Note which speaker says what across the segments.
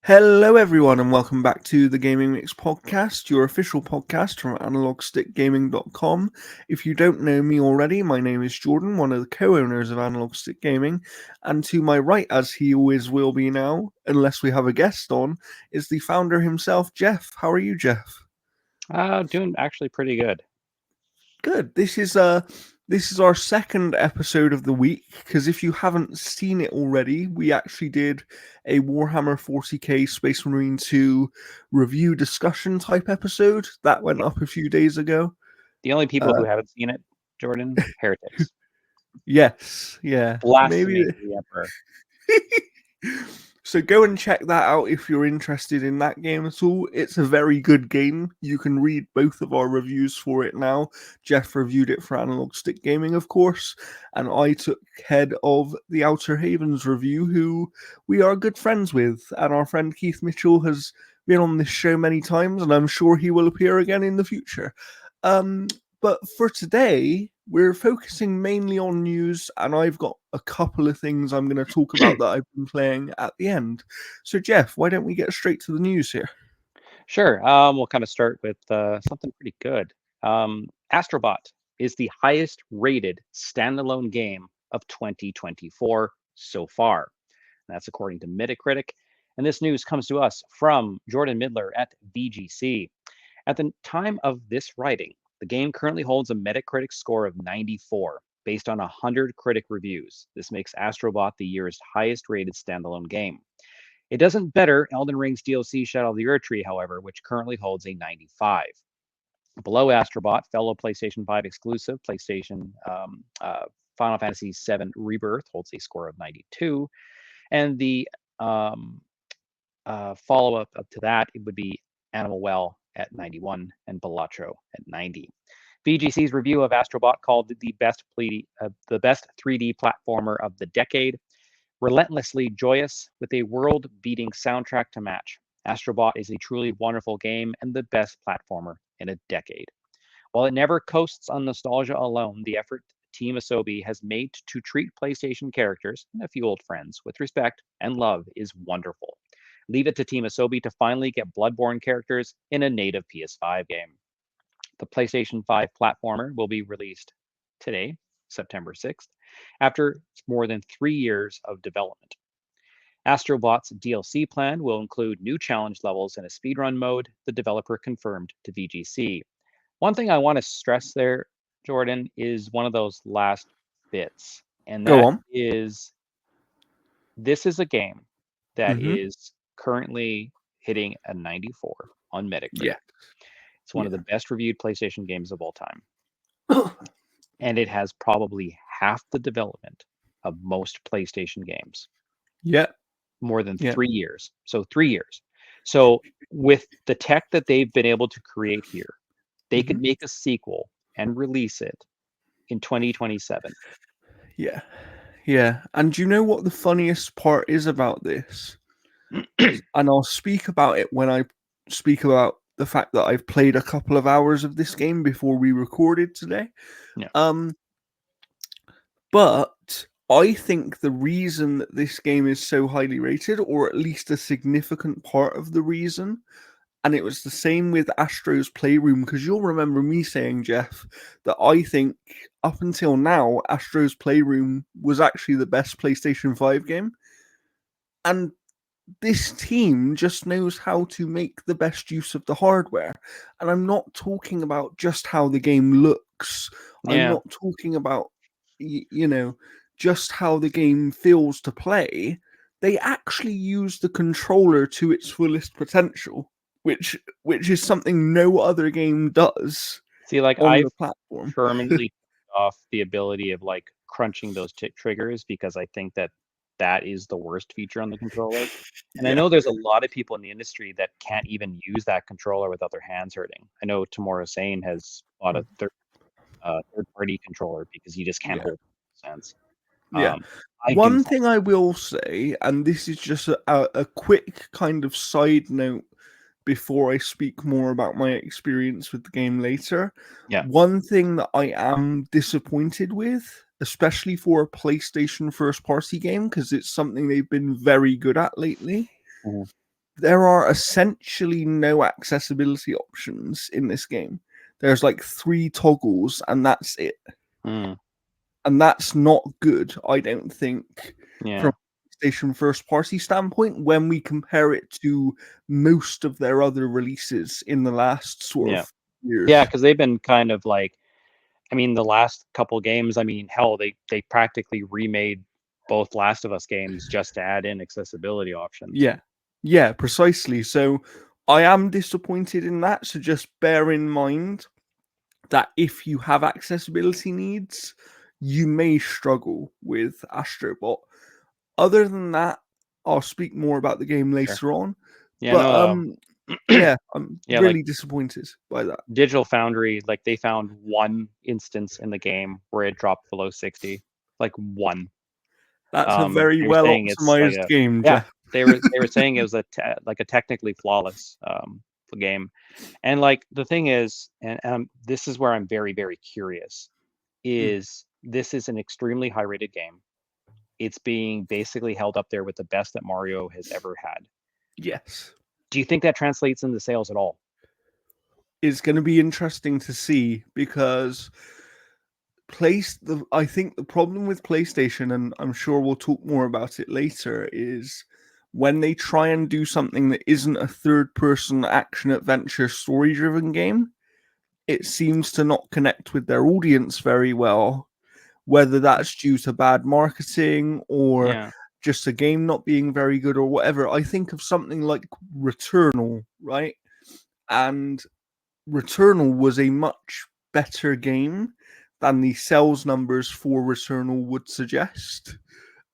Speaker 1: Hello, everyone, and welcome back to the Gaming Mix podcast, your official podcast from analogstickgaming.com. If you don't know me already, my name is Jordan, one of the co-owners of Analog Stick Gaming, and to my right, as he always will be now, unless we have a guest on, is the founder himself, Jeff. How are you, Jeff?
Speaker 2: Doing actually pretty good.
Speaker 1: Good. This is our second episode of the week, because if you haven't seen it already, we actually did a Warhammer 40k Space Marine 2 review discussion type episode that went up a few days ago.
Speaker 2: The only people who haven't seen it, Jordan, heretics.
Speaker 1: Yes, yeah.
Speaker 2: Blasphemy to the Emperor.
Speaker 1: So go and check that out if you're interested in that game at all. It's a very good game. You can read both of our reviews for it now. Jeff reviewed it for Analog Stick Gaming, of course, and I took head of the Outer Havens review, who we are good friends with. And our friend Keith Mitchell has been on this show many times, and I'm sure he will appear again in the future. But for today, we're focusing mainly on news, and I've got a couple of things I'm going to talk about that I've been playing at the end. So, Jeff, why don't we get straight to the news here?
Speaker 2: Sure. We'll kind of start with something pretty good. Astro Bot is the highest rated standalone game of 2024 so far. That's according to Metacritic. And this news comes to us from Jordan Midler at VGC. At the time of this writing, the game currently holds a Metacritic score of 94 based on 100 critic reviews. This makes Astro Bot the year's highest rated standalone game. It doesn't better Elden Ring's DLC Shadow of the Erdtree, however, which currently holds a 95. Below Astro Bot, fellow PlayStation 5 exclusive PlayStation Final Fantasy VII Rebirth holds a score of 92. And the follow-up up to that, it would be Animal Well at 91 and Balatro at 90. VGC's review of Astro Bot called it the best 3D platformer of the decade. Relentlessly joyous with a world-beating soundtrack to match, Astro Bot is a truly wonderful game and the best platformer in a decade. While it never coasts on nostalgia alone, the effort Team Asobi has made to treat PlayStation characters and a few old friends with respect and love is wonderful. Leave it to Team Asobi to finally get Bloodborne characters in a native PS5 game. The PlayStation 5 platformer will be released today, September 6th, after more than 3 years of development. Astro Bot's DLC plan will include new challenge levels and a speedrun mode, the developer confirmed to VGC. One thing I want to stress there, Jordan, is one of those last bits, and that is this is a game that is currently hitting a 94 on Metacritic.
Speaker 1: Yeah.
Speaker 2: It's one of the best reviewed PlayStation games of all time. And it has probably half the development of most PlayStation games.
Speaker 1: Yeah.
Speaker 2: More than 3 years. So 3 years. So with the tech that they've been able to create here, they could make a sequel and release it in 2027.
Speaker 1: Yeah. Yeah. And do you know what the funniest part is about this? And I'll speak about it when I speak about the fact that I've played a couple of hours of this game before we recorded today.
Speaker 2: Yeah.
Speaker 1: But I think the reason that this game is so highly rated, or at least a significant part of the reason, and it was the same with Astro's Playroom, because you'll remember me saying, Jeff, that I think up until now, Astro's Playroom was actually the best PlayStation 5 game. And this team just knows how to make the best use of the hardware. And I'm not talking about just how the game looks. I'm not talking about, just how the game feels to play. They actually use the controller to its fullest potential, which is something no other game does.
Speaker 2: See, like
Speaker 1: on
Speaker 2: I've
Speaker 1: the platform.
Speaker 2: permanently off the ability of like crunching those triggers because I think that is the worst feature on the controller. And I know there's a lot of people in the industry that can't even use that controller without their hands hurting. I know Tamura Sane has bought a third-party controller because he just can't hold sense.
Speaker 1: One thing I will say, and this is just a quick kind of side note before I speak more about my experience with the game later. One thing that I am disappointed with, especially for a PlayStation first-party game, because it's something they've been very good at lately, there are essentially no accessibility options in this game. There's like 3 toggles, and that's it.
Speaker 2: Mm,
Speaker 1: And that's not good, I don't think,
Speaker 2: yeah.
Speaker 1: from a PlayStation first party standpoint when we compare it to most of their other releases in the last sort
Speaker 2: Yeah.
Speaker 1: of years.
Speaker 2: Yeah, because they've been kind of like, I mean, the last couple games, I mean, hell, they practically remade both Last of Us games just to add in accessibility options.
Speaker 1: Yeah. Yeah, precisely. So I am disappointed in that. So just bear in mind that if you have accessibility needs, you may struggle with Astro Bot. Other than that, I'll speak more about the game
Speaker 2: Sure.
Speaker 1: later on.
Speaker 2: Yeah,
Speaker 1: But
Speaker 2: no,
Speaker 1: yeah, I'm
Speaker 2: yeah, like
Speaker 1: really disappointed by that.
Speaker 2: Digital Foundry, like they found one instance in the game where it dropped below 60, like one.
Speaker 1: That's a very
Speaker 2: They were
Speaker 1: well
Speaker 2: saying it's like
Speaker 1: optimized
Speaker 2: a,
Speaker 1: game,
Speaker 2: yeah,
Speaker 1: Jeff.
Speaker 2: they were saying it was like a technically flawless game. And like the thing is, and this is where I'm very, very curious,
Speaker 1: Mm,
Speaker 2: is this is an extremely high rated game. It's being basically held up there with the best that Mario has ever had.
Speaker 1: yes.
Speaker 2: Do you think that translates into sales at all?
Speaker 1: It's going to be interesting to see because I think the problem with PlayStation, and I'm sure we'll talk more about it later, is when they try and do something that isn't a third person action adventure story driven game, it seems to not connect with their audience very well, whether that's due to bad marketing or
Speaker 2: Yeah,
Speaker 1: just a game not being very good or whatever. I think of something like Returnal, right? And Returnal was a much better game than the sales numbers for Returnal would suggest.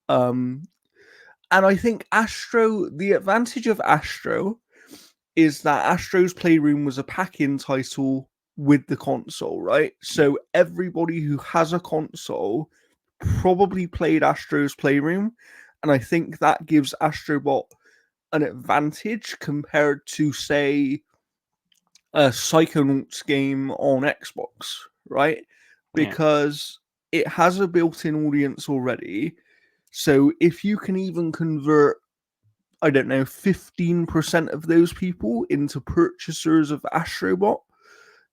Speaker 1: Um, and I think the advantage of Astro is that Astro's Playroom was a pack-in title with the console, right? So everybody who has a console probably played Astro's Playroom, and I think that gives Astrobot an advantage compared to, say, a Psychonauts game on Xbox, right?
Speaker 2: yeah,
Speaker 1: Because it has a built-in audience already. So if you can even convert, I don't know, 15% of those people into purchasers of Astrobot,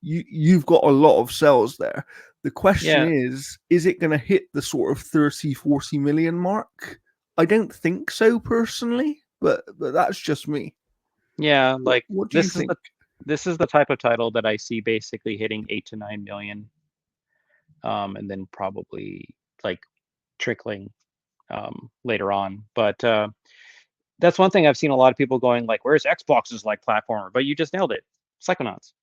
Speaker 1: you've got a lot of sales there. The question
Speaker 2: yeah,
Speaker 1: is it going to hit the sort of 30, 40 million mark? I don't think so personally, but that's just me.
Speaker 2: yeah. Like
Speaker 1: What do you think?
Speaker 2: this is the type of title that I see basically hitting 8 to 9 million, and then probably like trickling later on. But that's one thing I've seen a lot of people going like, "Where's Xbox's like platformer?" But you just nailed it, Psychonauts.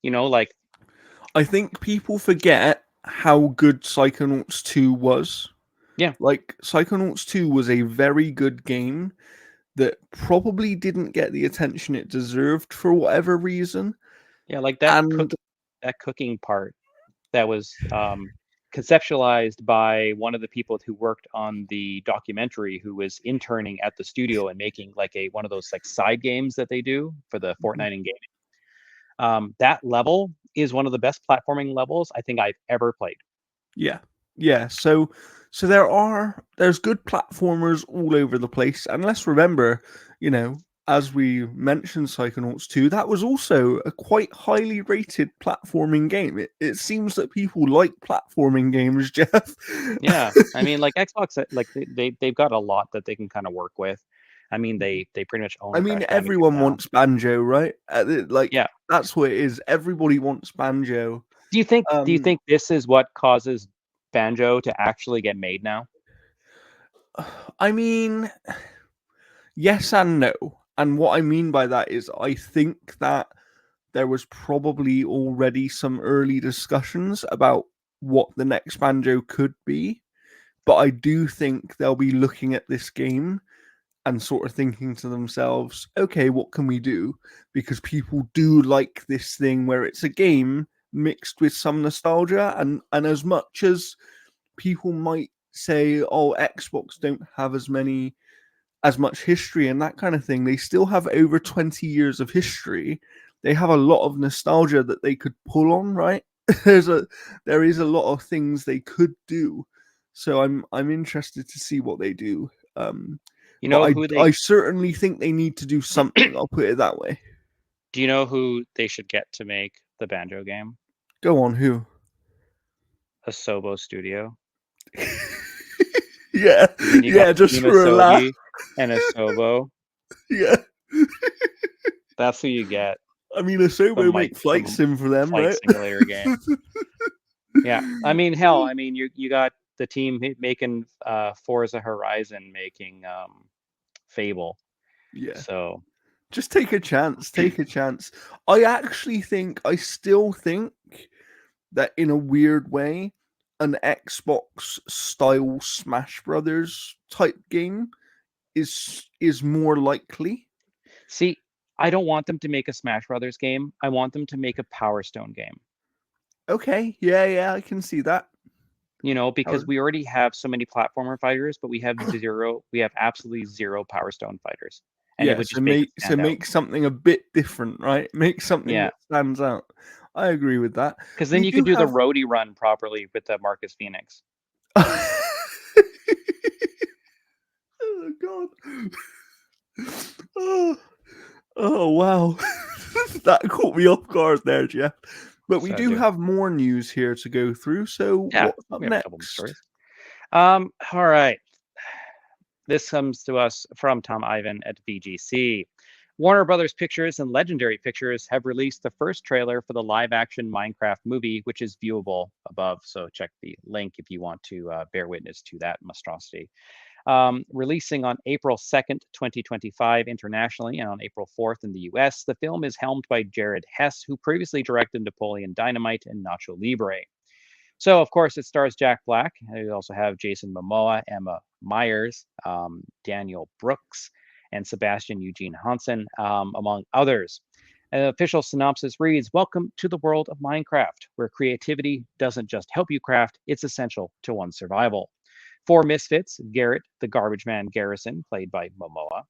Speaker 2: Like
Speaker 1: I think people forget how good Psychonauts 2 was.
Speaker 2: yeah,
Speaker 1: Like, Psychonauts 2 was a very good game that probably didn't get the attention it deserved for whatever reason.
Speaker 2: yeah, like
Speaker 1: And
Speaker 2: that cooking part that was conceptualized by one of the people who worked on the documentary, who was interning at the studio and making like one of those like side games that they do for the Fortnite and game. That level is one of the best platforming levels I think I've ever played.
Speaker 1: yeah, yeah. So there's good platformers all over the place. And let's remember, you know, as we mentioned Psychonauts 2, that was also a quite highly rated platforming game. It seems that people like platforming games, Jeff.
Speaker 2: Yeah, I mean, like Xbox, like they've got a lot that they can kind of work with. I mean, they pretty much
Speaker 1: I
Speaker 2: own
Speaker 1: mean,
Speaker 2: Crash Bandicoot
Speaker 1: everyone
Speaker 2: now.
Speaker 1: wants Banjo, right? Like
Speaker 2: Yeah.
Speaker 1: that's what it is. Everybody wants Banjo.
Speaker 2: Do you think this is what causes Banjo to actually get made now?
Speaker 1: I mean, yes and no. And what I mean by that is, I think that there was probably already some early discussions about what the next Banjo could be, but I do think they'll be looking at this game and sort of thinking to themselves, okay, what can we do? Because people do like this thing where it's a game mixed with some nostalgia, and as much as people might say, oh, Xbox don't have as much history and that kind of thing, they still have over 20 years of history. They have a lot of nostalgia that they could pull on, right? There is a lot of things they could do. So I'm interested to see what they do.
Speaker 2: You
Speaker 1: But
Speaker 2: know who
Speaker 1: I certainly think they need to do something. I'll put it that way.
Speaker 2: do you know who they should get to make the Banjo game?
Speaker 1: Go on, who?
Speaker 2: Asobo Studio.
Speaker 1: Yeah,
Speaker 2: And then you got
Speaker 1: yeah, just
Speaker 2: Team
Speaker 1: for a laugh.
Speaker 2: Asobi and Asobo.
Speaker 1: Yeah.
Speaker 2: That's who you get.
Speaker 1: I mean, Asobo make flight
Speaker 2: The
Speaker 1: sim for them,
Speaker 2: flight
Speaker 1: right?
Speaker 2: simulator game. Yeah, I mean, hell, I mean, you got the team making Forza Horizon, making Fable.
Speaker 1: Yeah.
Speaker 2: So
Speaker 1: Just take a chance. Take a chance. I still think that in a weird way, an Xbox style Smash Brothers type game is more likely.
Speaker 2: see, I don't want them to make a Smash Brothers game. I want them to make a Power Stone game.
Speaker 1: Okay, yeah, I can see that.
Speaker 2: You know, because
Speaker 1: Power-
Speaker 2: we already have so many platformer fighters, but we have absolutely zero Power Stone fighters. And it
Speaker 1: Yeah,
Speaker 2: would just make it stand out.
Speaker 1: make something a bit different, right? Make something
Speaker 2: Yeah,
Speaker 1: that stands out. I agree with that.
Speaker 2: because then
Speaker 1: We
Speaker 2: you could
Speaker 1: do
Speaker 2: do the
Speaker 1: have
Speaker 2: roadie run properly with the Marcus Phoenix.
Speaker 1: Oh god. Oh, oh wow. That caught me off guard there, Jeff. But we
Speaker 2: So
Speaker 1: do
Speaker 2: do
Speaker 1: have more news here to go through. So
Speaker 2: yeah,
Speaker 1: what's up
Speaker 2: we have a couple more
Speaker 1: next?
Speaker 2: stories. All right. This comes to us from Tom Ivan at VGC. Warner Brothers Pictures and Legendary Pictures have released the first trailer for the live-action Minecraft movie, which is viewable above. So check the link if you want to bear witness to that monstrosity. Releasing on April 2nd, 2025 internationally, and on April 4th in the US, the film is helmed by Jared Hess, who previously directed Napoleon Dynamite and Nacho Libre. So, of course, it stars Jack Black. We also have Jason Momoa, Emma Myers, Daniel Brooks, and Sebastian Eugene Hansen, among others. An official synopsis reads, "Welcome to the world of Minecraft, where creativity doesn't just help you craft, it's essential to one's survival." Four misfits, Garrett, the garbage man Garrison, played by Momoa,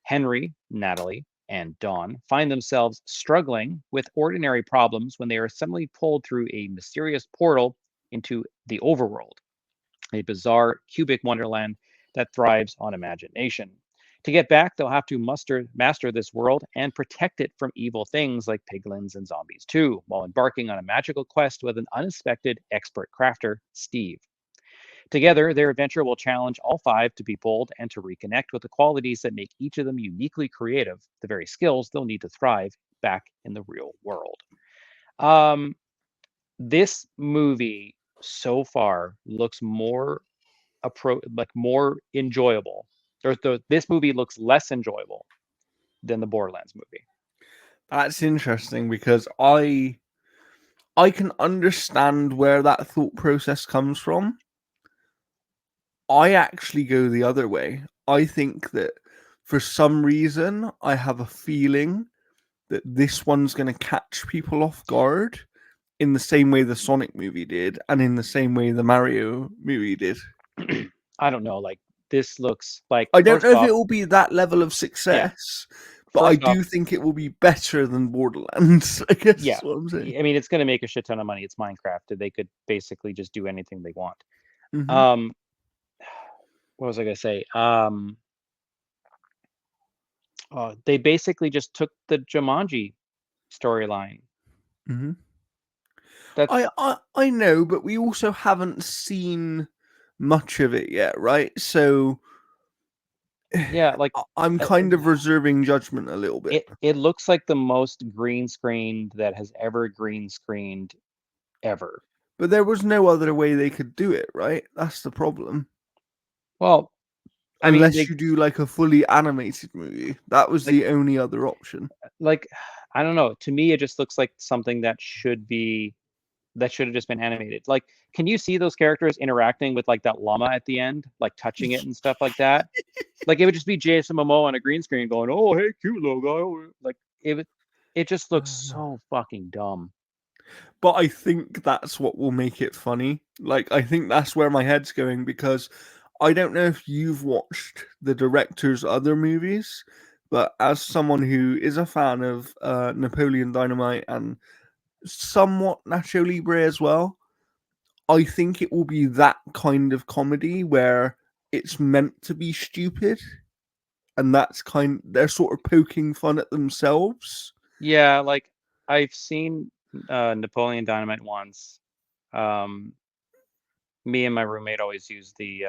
Speaker 2: Henry, Natalie, and Dawn, find themselves struggling with ordinary problems when they are suddenly pulled through a mysterious portal into the overworld, a bizarre cubic wonderland that thrives on imagination. To get back, they'll have to master this world and protect it from evil things like piglins and zombies too, while embarking on a magical quest with an unexpected expert crafter, Steve. Together, their adventure will challenge all five to be bold and to reconnect with the qualities that make each of them uniquely creative, the very skills they'll need to thrive back in the real world. Um, this movie so far looks more more enjoyable. This movie looks less enjoyable than the Borderlands movie.
Speaker 1: That's interesting because I can understand where that thought process comes from. I actually go the other way. I think that for some reason I have a feeling that this one's going to catch people off guard in the same way the Sonic movie did and in the same way the Mario movie did.
Speaker 2: I don't know, like this looks like
Speaker 1: I don't
Speaker 2: first
Speaker 1: know if
Speaker 2: off,
Speaker 1: it will be that level of
Speaker 2: yeah,
Speaker 1: success, but I
Speaker 2: first off,
Speaker 1: do think it will be better than Borderlands. I guess
Speaker 2: yeah.
Speaker 1: is what I'm saying.
Speaker 2: I mean, it's going to make a shit ton of money. It's Minecraft. They could basically just do anything they want.
Speaker 1: Hmm.
Speaker 2: Um, what was I going to say? They basically just took the Jumanji storyline.
Speaker 1: Hmm.
Speaker 2: That's
Speaker 1: I know, but we also haven't seen much of it yet, right? So
Speaker 2: yeah, like
Speaker 1: I'm
Speaker 2: uh,
Speaker 1: kind of reserving judgment a little bit.
Speaker 2: it looks like the most green screened that has ever green screened ever.
Speaker 1: But there was no other way they could do it, right? That's the problem.
Speaker 2: Well, I mean,
Speaker 1: Unless
Speaker 2: they
Speaker 1: you do like a fully animated movie. That was
Speaker 2: like
Speaker 1: the only other option.
Speaker 2: like I don't know. To me, it just looks like something that should have just been animated. Like, can you see those characters interacting with like that llama at the end, like touching it and stuff like that? Like it would just be Jason Momoa on a green screen going, "Oh, hey, cute little guy." Like it just looks so fucking dumb.
Speaker 1: But I think that's what will make it funny. Like, I think that's where my head's going because I don't know if you've watched the director's other movies, but as someone who is a fan of Napoleon Dynamite and somewhat Nacho Libre as well, I think it will be that kind of comedy where it's meant to be stupid. and they're sort of poking fun at themselves.
Speaker 2: Yeah, like I've seen Napoleon Dynamite once. Um, Me and my roommate always use the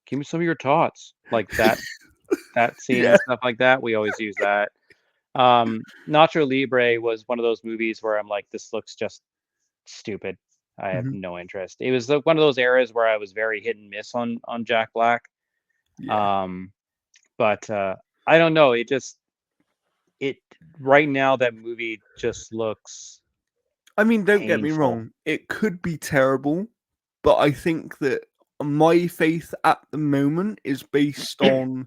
Speaker 2: "Give me some of your tots," like that scene
Speaker 1: Yeah.
Speaker 2: and stuff like that. We always use that. Nacho Libre was one of those movies where I'm like, this looks just stupid. I have
Speaker 1: Mhm.
Speaker 2: no interest. It was one of those eras where I was very hit and miss on Jack Black.
Speaker 1: Yeah.
Speaker 2: Um, but I don't know. It right now that movie just looks
Speaker 1: I mean, don't get me
Speaker 2: painful.
Speaker 1: wrong, it could be terrible, but I think that my faith at the moment is based on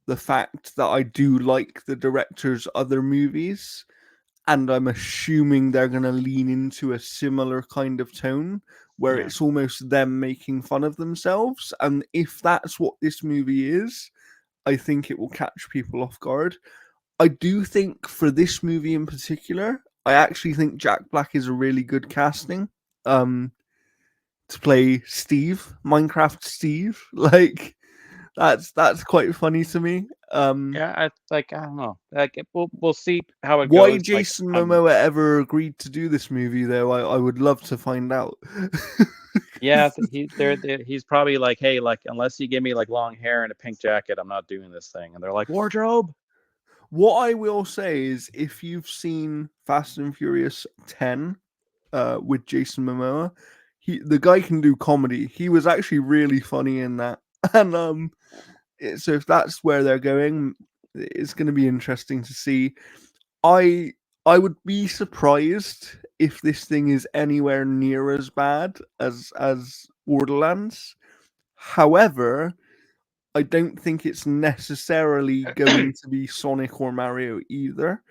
Speaker 1: the fact that I do like the director's other movies, and I'm assuming they're going to lean into a similar kind of tone where
Speaker 2: Yeah.
Speaker 1: it's almost them making fun of themselves. And if that's what this movie is, I think it will catch people off guard. I do think for this movie in particular, I actually think Jack Black is a really good casting. Um, to play Steve, Minecraft Steve, like that's quite funny to me.
Speaker 2: Yeah, I don't know. Like we'll see how it
Speaker 1: Why
Speaker 2: goes. Like
Speaker 1: Jason
Speaker 2: I'm
Speaker 1: Momoa ever agreed to do this movie, though, I would love to find out.
Speaker 2: Yeah, he's probably like, hey, like unless you give me like long hair and a pink jacket, I'm not doing this thing. And they're like, wardrobe.
Speaker 1: What I will say is, if you've seen Fast and Furious 10 with Jason Momoa, the guy can do comedy. He was actually really funny in that, and so if that's where they're going, it's going to be interesting to see. I I would be surprised if this thing is anywhere near as bad as Borderlands. However, I don't think it's necessarily going to be Sonic or Mario either.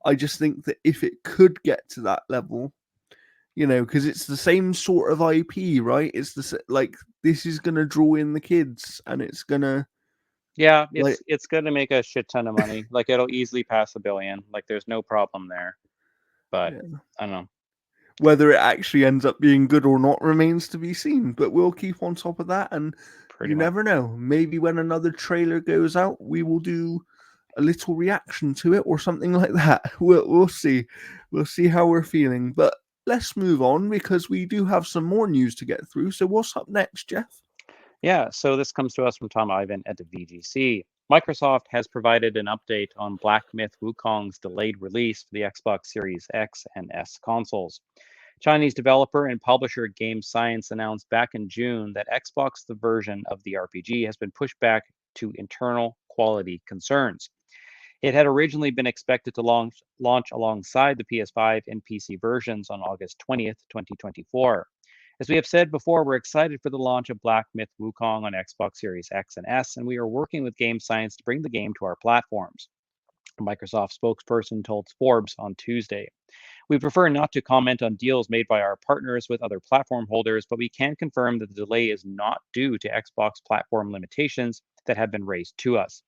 Speaker 1: I just think that if it could get to that level, because it's the same sort of IP, right? It's like this is gonna draw in the kids, and it's gonna
Speaker 2: Yeah,
Speaker 1: like
Speaker 2: it's gonna make a shit ton of money. Like it'll easily pass a billion. Like there's no problem there. But
Speaker 1: yeah.
Speaker 2: I don't know.
Speaker 1: Whether it actually ends up being good or not remains to be seen. But we'll keep on top of that, and
Speaker 2: Pretty
Speaker 1: you
Speaker 2: much.
Speaker 1: never know. Maybe when another trailer goes out, we will do a little reaction to it or something like that. We'll see. We'll see how we're feeling. But let's move on because we do have some more news to get through. So what's up next, Jeff?
Speaker 2: Yeah, so this comes to us from Tom Ivan at the VGC. Microsoft has provided an update on Black Myth Wukong's delayed release for the Xbox Series X and S consoles. Chinese developer and publisher Game Science announced back in June that Xbox the version of the RPG has been pushed back to internal quality concerns. It had originally been expected to launch alongside the PS5 and PC versions on August 20th, 2024. As we have said before, we're excited for the launch of Black Myth Wukong on Xbox Series X and S, and we are working with Game Science to bring the game to our platforms. A Microsoft spokesperson told Forbes on Tuesday. We prefer not to comment on deals made by our partners with other platform holders, but we can confirm that the delay is not due to Xbox platform limitations that have been raised to us.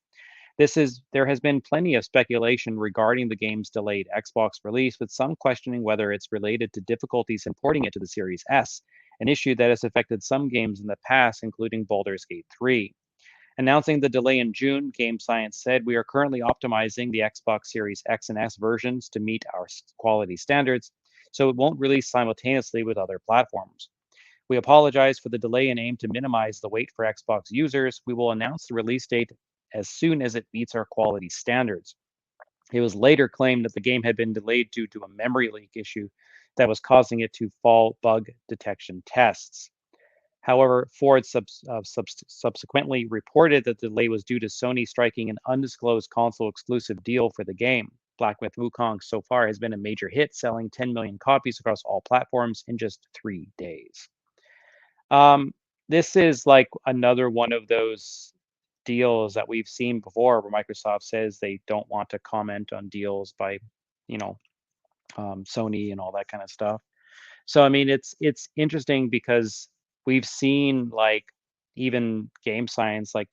Speaker 2: There has been plenty of speculation regarding the game's delayed Xbox release, with some questioning whether it's related to difficulties in porting it to the Series S, an issue that has affected some games in the past, including Baldur's Gate 3. Announcing the delay in June, Game Science said, we are currently optimizing the Xbox Series X and S versions to meet our quality standards, so it won't release simultaneously with other platforms. We apologize for the delay and aim to minimize the wait for Xbox users. We will announce the release date as soon as it meets our quality standards. It was later claimed that the game had been delayed due to a memory leak issue that was causing it to fall bug detection tests. However, Ford subsequently reported that the delay was due to Sony striking an undisclosed console exclusive deal for the game. Black Myth Wukong so far has been a major hit, selling 10 million copies across all platforms in just 3 days. Um, this is like another one of those deals that we've seen before where Microsoft says they don't want to comment on deals by, you know, Sony and all that kind of stuff. So I mean, it's interesting because we've seen like even Game Science like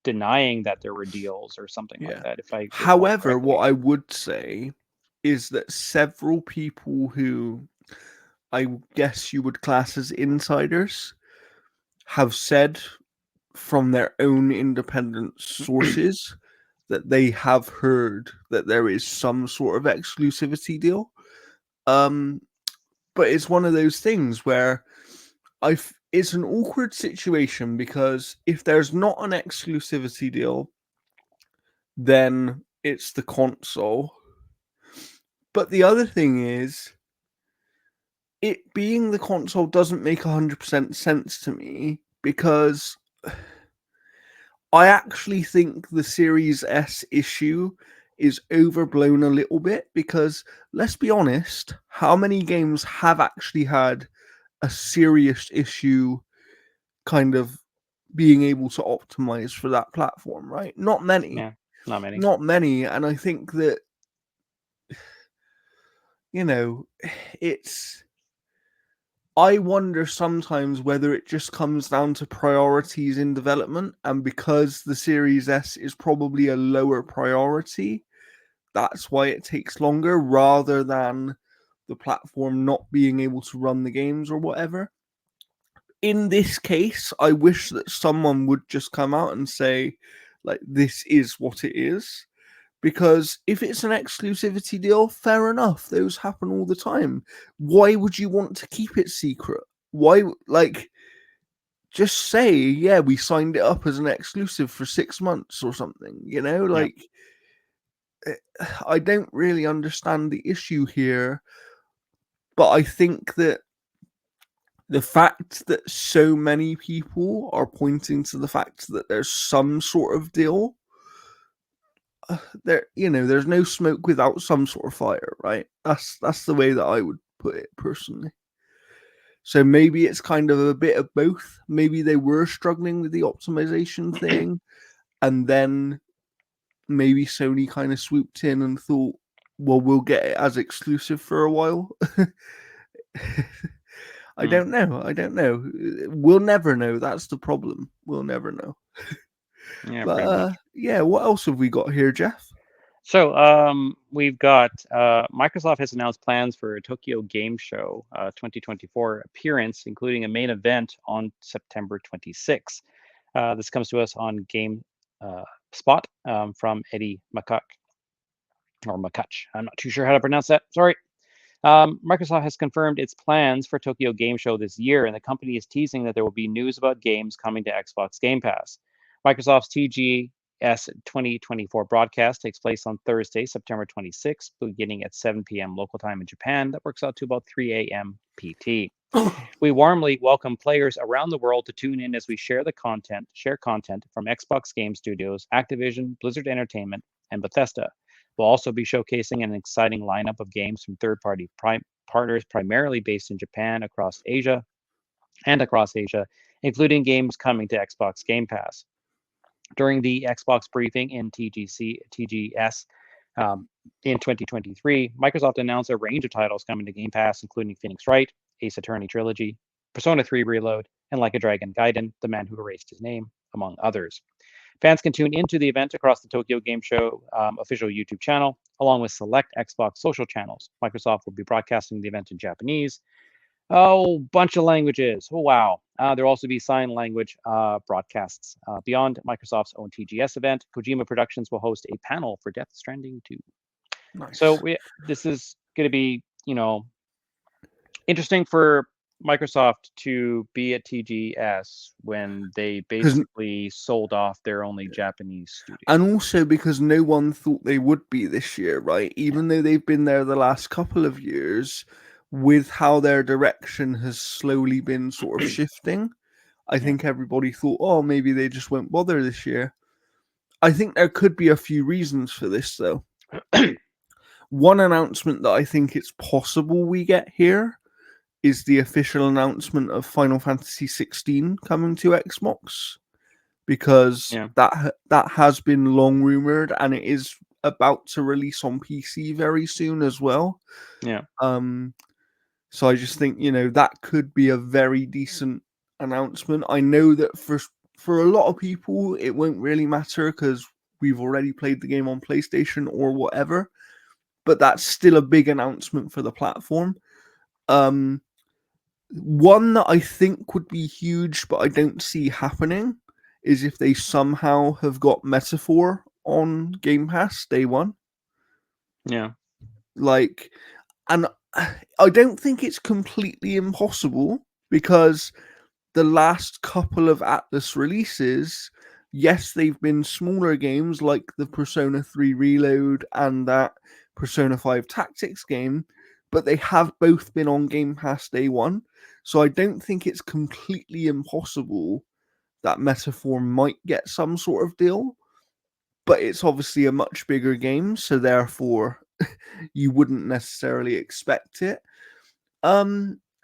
Speaker 2: denying that there were deals or something like
Speaker 1: Yeah.
Speaker 2: that, if I recall
Speaker 1: However, what
Speaker 2: correctly.
Speaker 1: I would say is that several people who I guess you would class as insiders have said from their own independent sources that they have heard that there is some sort of exclusivity deal. But it's one of those things where it's an awkward situation, because if there's not an exclusivity deal, then it's the console. But the other thing is, it being the console doesn't make 100% sense to me, because I actually think the Series S issue is overblown a little bit, because let's be honest, how many games have actually had a serious issue kind of being able to optimize for that platform, right? Not many.
Speaker 2: Yeah, not many.
Speaker 1: Not many. And I think that, it's. I wonder sometimes whether it just comes down to priorities in development, and because the Series S is probably a lower priority, that's why it takes longer, rather than the platform not being able to run the games or whatever. In this case, I wish that someone would just come out and say, like, this is what it is. Because if it's an exclusivity deal, fair enough. Those happen all the time. Why would you want to keep it secret? Why, just say, yeah, we signed it up as an exclusive for 6 months or something, I don't really understand the issue here. But I think that the fact that so many people are pointing to the fact that there's some sort of deal, there's no smoke without some sort of fire, right? That's the way that I would put it personally. So maybe it's kind of a bit of both. Maybe they were struggling with the optimization thing, and then maybe Sony kind of swooped in and thought, well, we'll get it as exclusive for a while. I don't know. We'll never know. That's the problem. We'll never know.
Speaker 2: Yeah,
Speaker 1: But
Speaker 2: pretty much.
Speaker 1: yeah, what else have we got here, Jeff?
Speaker 2: So we've got Microsoft has announced plans for a Tokyo Game Show 2024 appearance, including a main event on September 26. This comes to us on Game Spot from Eddie McCuck, or McCutch. I'm not too sure how to pronounce that. Sorry. Microsoft has confirmed its plans for Tokyo Game Show this year, and the company is teasing that there will be news about games coming to Xbox Game Pass. Microsoft's TGS 2024 broadcast takes place on Thursday, September 26th, beginning at 7 p.m. local time in Japan. That works out to about 3 a.m. PT. We warmly welcome players around the world to tune in as we share content from Xbox Game Studios, Activision, Blizzard Entertainment, and Bethesda. We'll also be showcasing an exciting lineup of games from third-party partners, primarily based in Japan, across Asia, including games coming to Xbox Game Pass. During the Xbox briefing in TGS in 2023, Microsoft announced a range of titles coming to Game Pass, including Phoenix Wright, Ace Attorney Trilogy, Persona 3 Reload, and Like a Dragon Gaiden, The Man Who Erased His Name, among others. Fans can tune into the event across the Tokyo Game Show official YouTube channel, along with select Xbox social channels. Microsoft will be broadcasting the event in Japanese. Oh, bunch of languages. Oh, wow. There will also be sign language broadcasts. Beyond Microsoft's own TGS event, Kojima Productions will host a panel for Death Stranding 2.
Speaker 1: Nice.
Speaker 2: So this is going to be, interesting for Microsoft to be at TGS when they basically sold off their only Japanese studio.
Speaker 1: And also because no one thought they would be this year, right? Even though they've been there the last couple of years, with how their direction has slowly been sort of shifting, I think everybody thought, oh, maybe they just won't bother this year. I think there could be a few reasons for this, though. One announcement that I think it's possible we get here is the official announcement of Final Fantasy 16 coming to Xbox, because that has been long rumored, and it is about to release on PC very soon as well.
Speaker 2: Yeah.
Speaker 1: So I just think, that could be a very decent announcement. I know that for a lot of people it won't really matter because we've already played the game on PlayStation or whatever, but that's still a big announcement for the platform. One that I think would be huge, but I don't see happening, is if they somehow have got Metaphor on Game Pass day one.
Speaker 2: Yeah.
Speaker 1: Like, and I don't think it's completely impossible because the last couple of Atlas releases, yes, they've been smaller games like the Persona 3 Reload and that Persona 5 Tactics game, but they have both been on Game Pass day one. So I don't think it's completely impossible that Metaphor might get some sort of deal, but it's obviously a much bigger game, so therefore you wouldn't necessarily expect it.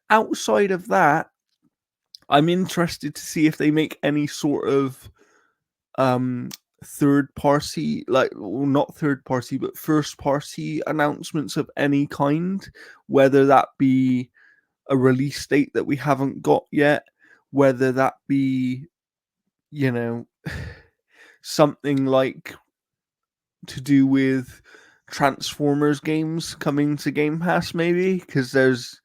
Speaker 1: Outside of that, I'm interested to see if they make any sort of third party, like, well, not third party, but first party announcements of any kind, whether that be a release date that we haven't got yet, whether that be, you know, something like to do with Transformers games coming to Game Pass, maybe, because there's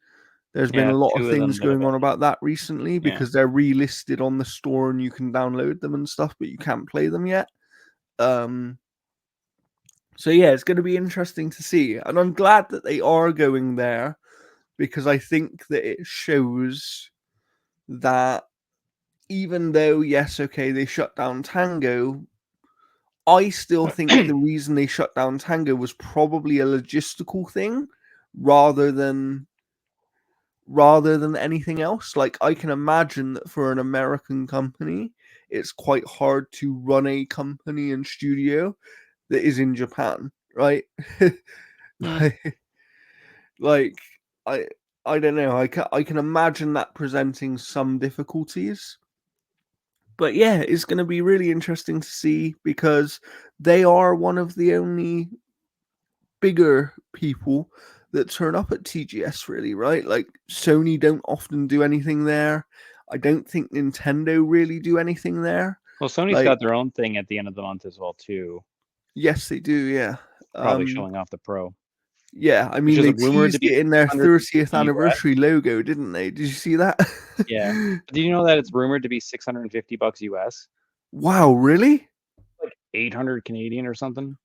Speaker 1: been
Speaker 2: Yeah,
Speaker 1: a lot of
Speaker 2: 2 of them
Speaker 1: things
Speaker 2: that have
Speaker 1: going on
Speaker 2: been.
Speaker 1: about that recently
Speaker 2: Yeah.
Speaker 1: because they're relisted on the store and you can download them and stuff, but you can't play them yet. So yeah, it's going to be interesting to see, and I'm glad that they are going there because I think that it shows that even though, yes, okay, they shut down Tango, I still think the reason they shut down Tango was probably a logistical thing rather than anything else. Like, I can imagine that for an American company, it's quite hard to run a company and studio that is in Japan, right?
Speaker 2: Mm.
Speaker 1: like, like, I I don't know. I can imagine that presenting some difficulties. But yeah, it's going to be really interesting to see because they are one of the only bigger people that turn up at TGS, really, right? Like, Sony don't often do anything there. I don't think Nintendo really do anything there.
Speaker 2: Well, Sony's
Speaker 1: Like,
Speaker 2: got their own thing at the end of the month as well too.
Speaker 1: yes, they do, yeah.
Speaker 2: Probably showing off the Pro,
Speaker 1: Yeah, I
Speaker 2: which
Speaker 1: mean,
Speaker 2: is
Speaker 1: they
Speaker 2: rumored to
Speaker 1: teased
Speaker 2: be
Speaker 1: it in their 30th
Speaker 2: 650 US.
Speaker 1: anniversary logo, didn't they? Did you see that?
Speaker 2: Yeah. But did you know that it's rumored to be $650 US?
Speaker 1: Wow, really?
Speaker 2: Like 800 Canadian or something?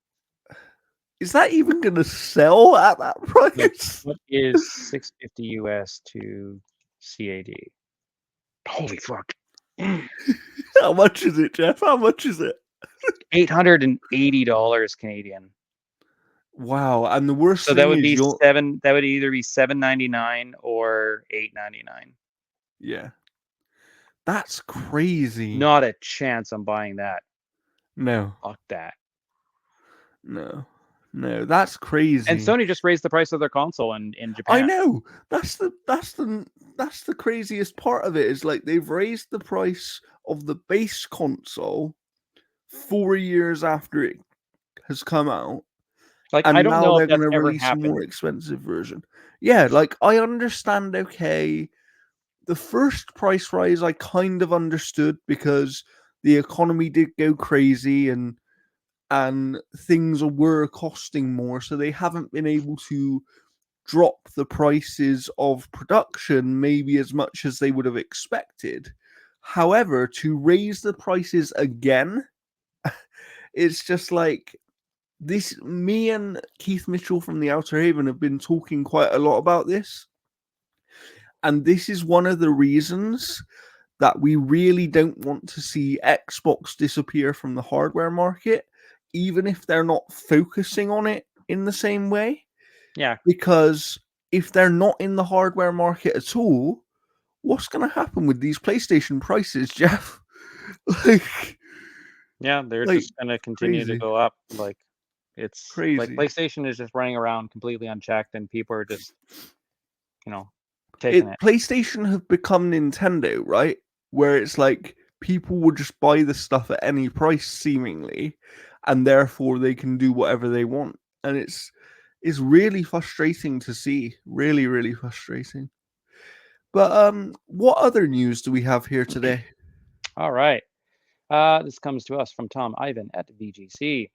Speaker 1: Is that even going to sell at that
Speaker 2: Like,
Speaker 1: price?
Speaker 2: what is 650 US to CAD? Holy fuck.
Speaker 1: How much is it, Jeff? How much is it?
Speaker 2: $880 Canadian.
Speaker 1: Wow, and the worst
Speaker 2: So that
Speaker 1: thing
Speaker 2: would
Speaker 1: is
Speaker 2: be that would either be $799 or $899.
Speaker 1: yeah. That's crazy.
Speaker 2: Not a chance I'm buying that.
Speaker 1: No,
Speaker 2: Fuck that.
Speaker 1: no, that's
Speaker 2: And
Speaker 1: crazy.
Speaker 2: Sony just raised the price of their console in
Speaker 1: I
Speaker 2: Japan.
Speaker 1: know. That's the craziest part of it is like they've raised the price of the base console 4 years after it has come out,
Speaker 2: Like, I
Speaker 1: and
Speaker 2: don't
Speaker 1: now
Speaker 2: know if
Speaker 1: they're going
Speaker 2: that's
Speaker 1: to
Speaker 2: ever
Speaker 1: release a more
Speaker 2: happened.
Speaker 1: expensive version. Yeah, like, I understand. Okay, the first price rise I kind of understood because the economy did go crazy and things were costing more, so they haven't been able to drop the prices of production maybe as much as they would have expected. However, to raise the prices again, it's just like this. Me and Keith Mitchell from the Outer Haven have been talking quite a lot about this, and this is one of the reasons that we really don't want to see Xbox disappear from the hardware market, even if they're not focusing on it in the same way.
Speaker 2: Yeah.
Speaker 1: Because if they're not in the hardware market at all, what's going to happen with these PlayStation prices, Jeff? like,
Speaker 2: Yeah, they're
Speaker 1: like
Speaker 2: just gonna continue to
Speaker 1: crazy,
Speaker 2: go up. Like, it's like
Speaker 1: crazy.
Speaker 2: PlayStation is just running around completely unchecked, and people are just, taking it.
Speaker 1: PlayStation have become Nintendo, right? Where it's like people will just buy the stuff at any price, seemingly, and therefore they can do whatever they want, and it's really frustrating to see. Really, really frustrating. But what other news do we have here today?
Speaker 2: All right. This comes to us from Tom Ivan at VGC.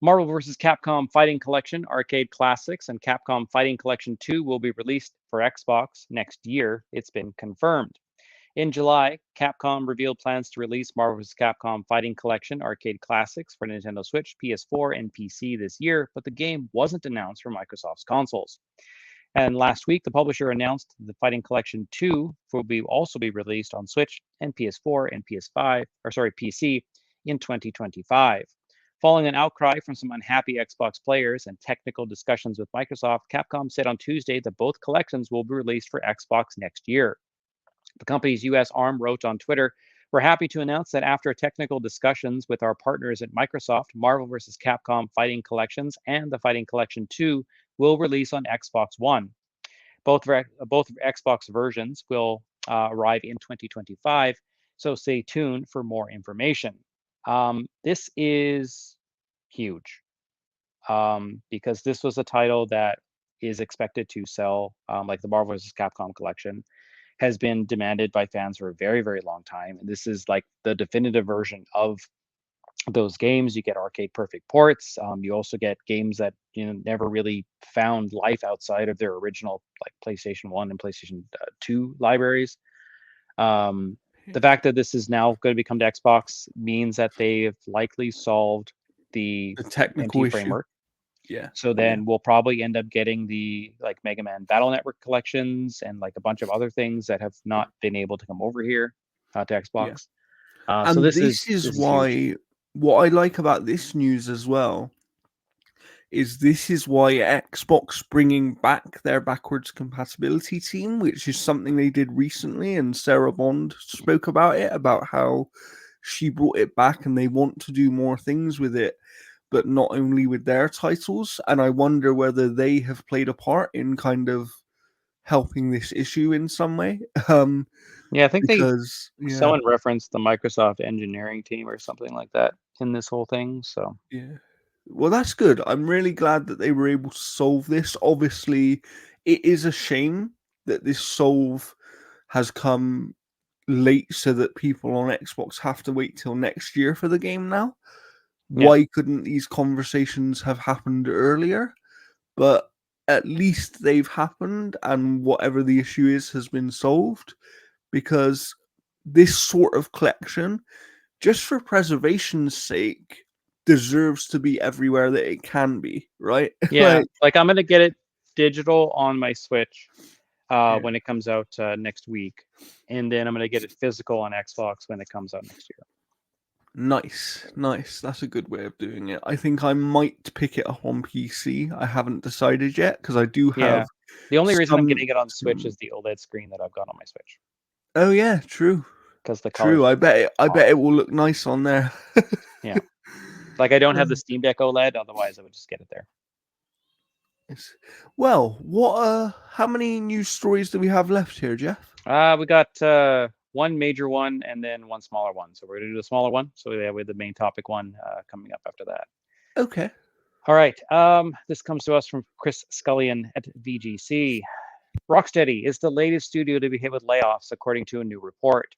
Speaker 2: Marvel vs. Capcom Fighting Collection Arcade Classics and Capcom Fighting Collection 2 will be released for Xbox next year. It's been confirmed. In July, Capcom revealed plans to release Marvel vs. Capcom Fighting Collection Arcade Classics for Nintendo Switch, PS4, and PC this year, but the game wasn't announced for Microsoft's consoles. And last week, the publisher announced the Fighting Collection 2 will also be released on Switch and PS4 and PC in 2025. Following an outcry from some unhappy Xbox players and technical discussions with Microsoft, Capcom said on Tuesday that both collections will be released for Xbox next year. The company's US arm wrote on Twitter, "We're happy to announce that after technical discussions with our partners at Microsoft, Marvel vs. Capcom Fighting Collections and the Fighting Collection 2 will release on Xbox One. Both Xbox versions will arrive in 2025, so stay tuned for more information." This is huge because this was a title that is expected to sell, like the Marvel vs. Capcom collection has been demanded by fans for a very, very long time. And this is like the definitive version of those games. You get arcade perfect ports. You also get games that never really found life outside of their original like PlayStation 1 and PlayStation 2 libraries. The fact that this is now going to become to Xbox means that they've likely solved the
Speaker 1: technical
Speaker 2: NT
Speaker 1: issue.
Speaker 2: framework.
Speaker 1: Yeah.
Speaker 2: So then we'll probably end up getting the like Mega Man Battle Network collections and like a bunch of other things that have not been able to come over here to Xbox. So
Speaker 1: And
Speaker 2: this
Speaker 1: this is
Speaker 2: huge.
Speaker 1: why what I like about this news as well is this is why Xbox bringing back their backwards compatibility team, which is something they did recently, and Sarah Bond spoke about it, about how she brought it back and they want to do more things with it, but not only with their titles. And I wonder whether they have played a part in kind of helping this issue in some way.
Speaker 2: Yeah, I think
Speaker 1: Someone
Speaker 2: someone referenced the Microsoft engineering team or something like that in this whole thing. So
Speaker 1: yeah. Well, that's good. I'm really glad that they were able to solve this. Obviously, it is a shame that this solve has come late so that people on Xbox have to wait till next year for the game now.
Speaker 2: yeah,
Speaker 1: Why couldn't these conversations have happened earlier? But at least they've happened, and whatever the issue is has been solved, because this sort of collection, just for preservation's sake, deserves to be everywhere that it can be, right?
Speaker 2: yeah. Like I'm gonna get it digital on my Switch
Speaker 1: Yeah.
Speaker 2: when it comes out next week, and then I'm gonna get it physical on Xbox when it comes out next year.
Speaker 1: Nice, nice. That's a good way of doing it. I think I might pick it up on PC. I haven't decided yet because I do
Speaker 2: Yeah.
Speaker 1: have
Speaker 2: The only reason I'm getting it on Switch
Speaker 1: some.
Speaker 2: is the OLED screen that I've got on my Switch
Speaker 1: Oh yeah, true,
Speaker 2: because the colors
Speaker 1: true.
Speaker 2: are
Speaker 1: I bet it
Speaker 2: awesome.
Speaker 1: will look nice on there.
Speaker 2: Yeah. Like I don't have the Steam Deck OLED, otherwise I would just get it there.
Speaker 1: Yes. Well, how many news stories do we have left here, Jeff?
Speaker 2: We got one major one and then one smaller one. So we're gonna do the smaller one. So we have the main topic one coming up after that.
Speaker 1: Okay.
Speaker 2: All right. This comes to us from Chris Scullion at VGC. Rocksteady is the latest studio to be hit with layoffs, according to a new report.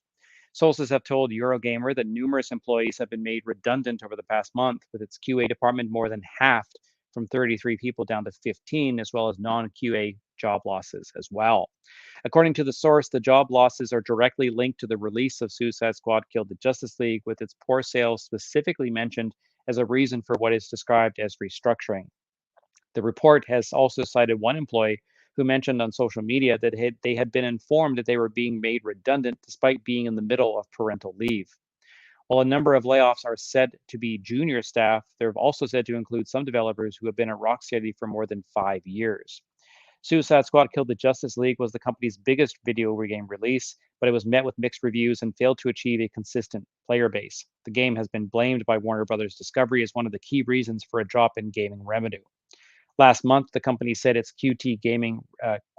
Speaker 2: Sources have told Eurogamer that numerous employees have been made redundant over the past month, with its QA department more than halved from 33 people down to 15, as well as non-QA job losses as well. According to the source, the job losses are directly linked to the release of Suicide Squad Killed the Justice League, with its poor sales specifically mentioned as a reason for what is described as restructuring. The report has also cited one employee who mentioned on social media that they had been informed that they were being made redundant despite being in the middle of parental leave. While a number of layoffs are said to be junior staff, they're also said to include some developers who have been at Rocksteady for more than 5 years. Suicide Squad Killed the Justice League was the company's biggest video game release, but it was met with mixed reviews and failed to achieve a consistent player base. The game has been blamed by Warner Brothers Discovery as one of the key reasons for a drop in gaming revenue. Last month, the company said its QT gaming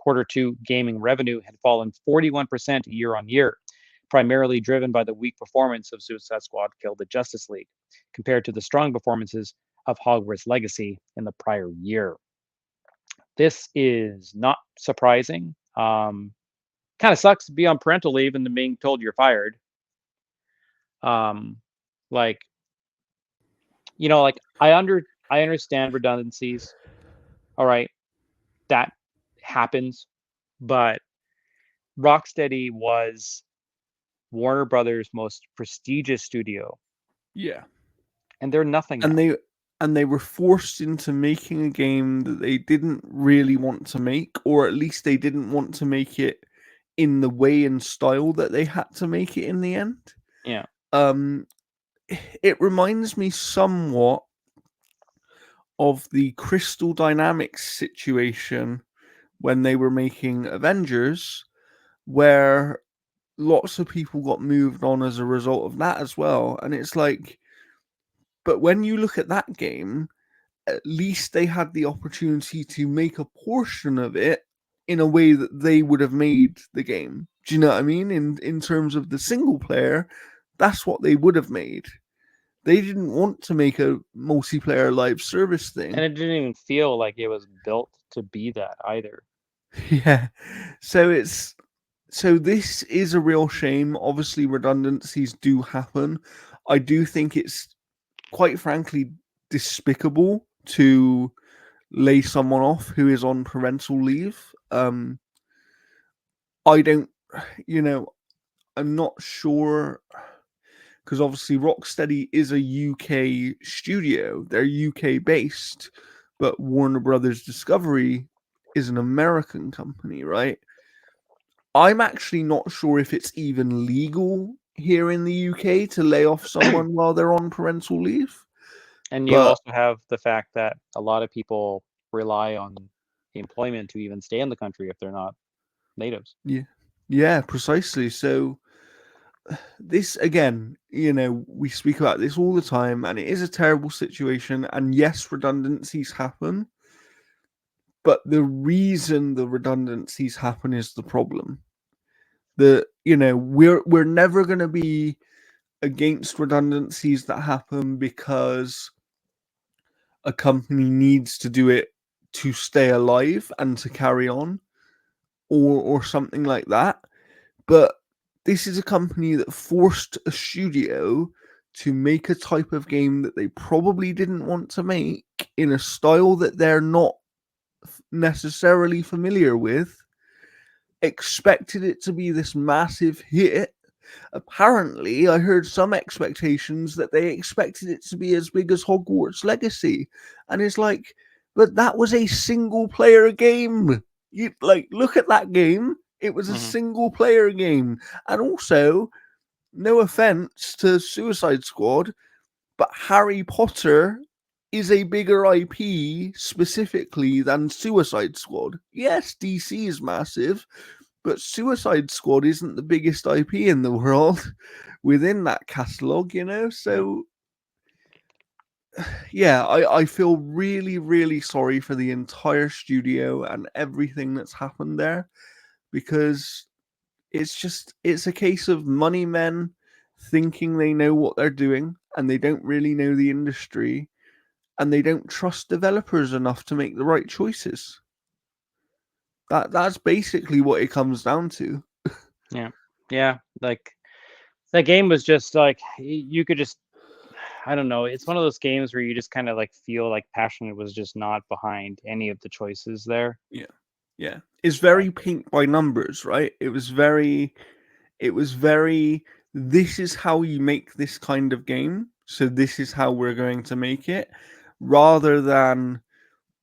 Speaker 2: Q2 gaming revenue had fallen 41% year on year, primarily driven by the weak performance of Suicide Squad Killed the Justice League, compared to the strong performances of Hogwarts Legacy in the prior year. This is not surprising. Kind of sucks to be on parental leave and then being told you're fired. Um, like, like I understand redundancies. All right, that happens, but Rocksteady was Warner Brothers' most prestigious studio,
Speaker 1: Yeah.
Speaker 2: and they're nothing
Speaker 1: And
Speaker 2: now.
Speaker 1: they were forced into making a game that they didn't really want to make, or at least they didn't want to make it in the way and style that they had to make it in the end.
Speaker 2: Yeah.
Speaker 1: Um, it reminds me somewhat of the Crystal Dynamics situation when they were making Avengers, where lots of people got moved on as a result of that as well. And it's like, but when you look at that game, at least they had the opportunity to make a portion of it in a way that they would have made the game. Do you know what I mean? In terms of the single player, that's what they would have made. They didn't want to make a multiplayer live service
Speaker 2: And
Speaker 1: thing.
Speaker 2: it didn't even feel like it was built to be that either.
Speaker 1: Yeah. So this is a real shame. Obviously redundancies do happen. I do think it's quite frankly despicable to lay someone off who is on parental leave. I don't, you know, I'm not sure because obviously Rocksteady is a UK studio. They're UK based, but Warner Brothers Discovery is an American company, right? I'm actually not sure if it's even legal here in the UK to lay off someone while they're on parental leave.
Speaker 2: And you
Speaker 1: But
Speaker 2: also have the fact that a lot of people rely on employment to even stay in the country if they're not natives.
Speaker 1: yeah, yeah, precisely. So this again, we speak about this all the time, and it is a terrible situation. And yes, redundancies happen, but the reason the redundancies happen is the problem. We're never going to be against redundancies that happen because a company needs to do it to stay alive and to carry on, or something like that. But this is a company that forced a studio to make a type of game that they probably didn't want to make in a style that they're not necessarily familiar with, expected it to be this massive hit. Apparently, I heard some expectations that they expected it to be as big as Hogwarts Legacy. And it's like, but that was a single player game. You like look at that game. It was a
Speaker 2: Mm-hmm.
Speaker 1: single player game. And also, no offense to Suicide Squad, but Harry Potter is a bigger IP specifically than Suicide Squad. Yes, DC is massive, but Suicide Squad isn't the biggest IP in the world within that catalog,
Speaker 2: Yeah.
Speaker 1: So, yeah, I feel really, really sorry for the entire studio and everything that's happened there because it's a case of money men thinking they know what they're doing and they don't really know the industry and they don't trust developers enough to make the right choices. That's basically what it comes down to.
Speaker 2: Yeah. Yeah. Like that game was just like you could just I don't know. It's one of those games where you just kind of like feel like passion was just not behind any of the choices there.
Speaker 1: Yeah. Yeah. It's
Speaker 2: Like,
Speaker 1: very paint by numbers, right? It was very this is how you make this kind of game, so this is how we're going to make it, rather than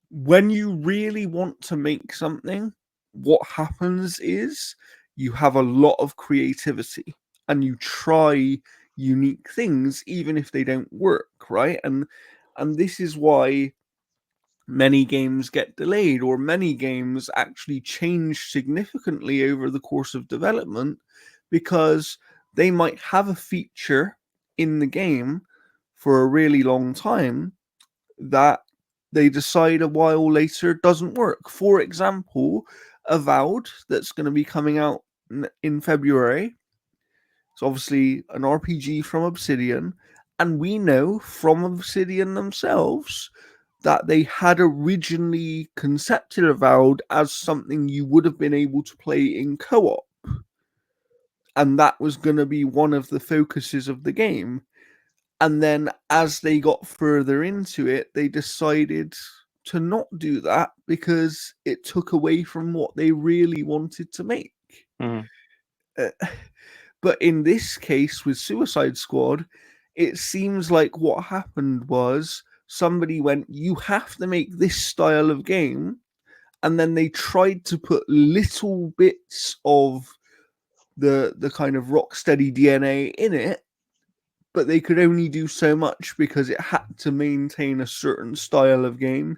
Speaker 1: when you really want to make something, what happens is you have a lot of creativity and you try unique things even if they don't work, right? And this is why many games get delayed or many games actually change significantly over the course of development because they might have a feature in the game for a really long time that they decide a while later doesn't work. For example, Avowed that's going to be coming out in February. It's obviously an RPG from Obsidian, and we know from Obsidian themselves that they had originally concepted Avowed as something you would have been able to play in co-op, and that was going to be one of the focuses of the game. And then as they got further into it, they decided to not do that because it took away from what they really wanted to make.
Speaker 2: mhm.
Speaker 1: Uh, But in this case with Suicide Squad, it seems like what happened was somebody went, "You have to make this style of game," and then they tried to put little bits of the kind of Rocksteady DNA in it, but they could only do so much because it had to maintain a certain style of game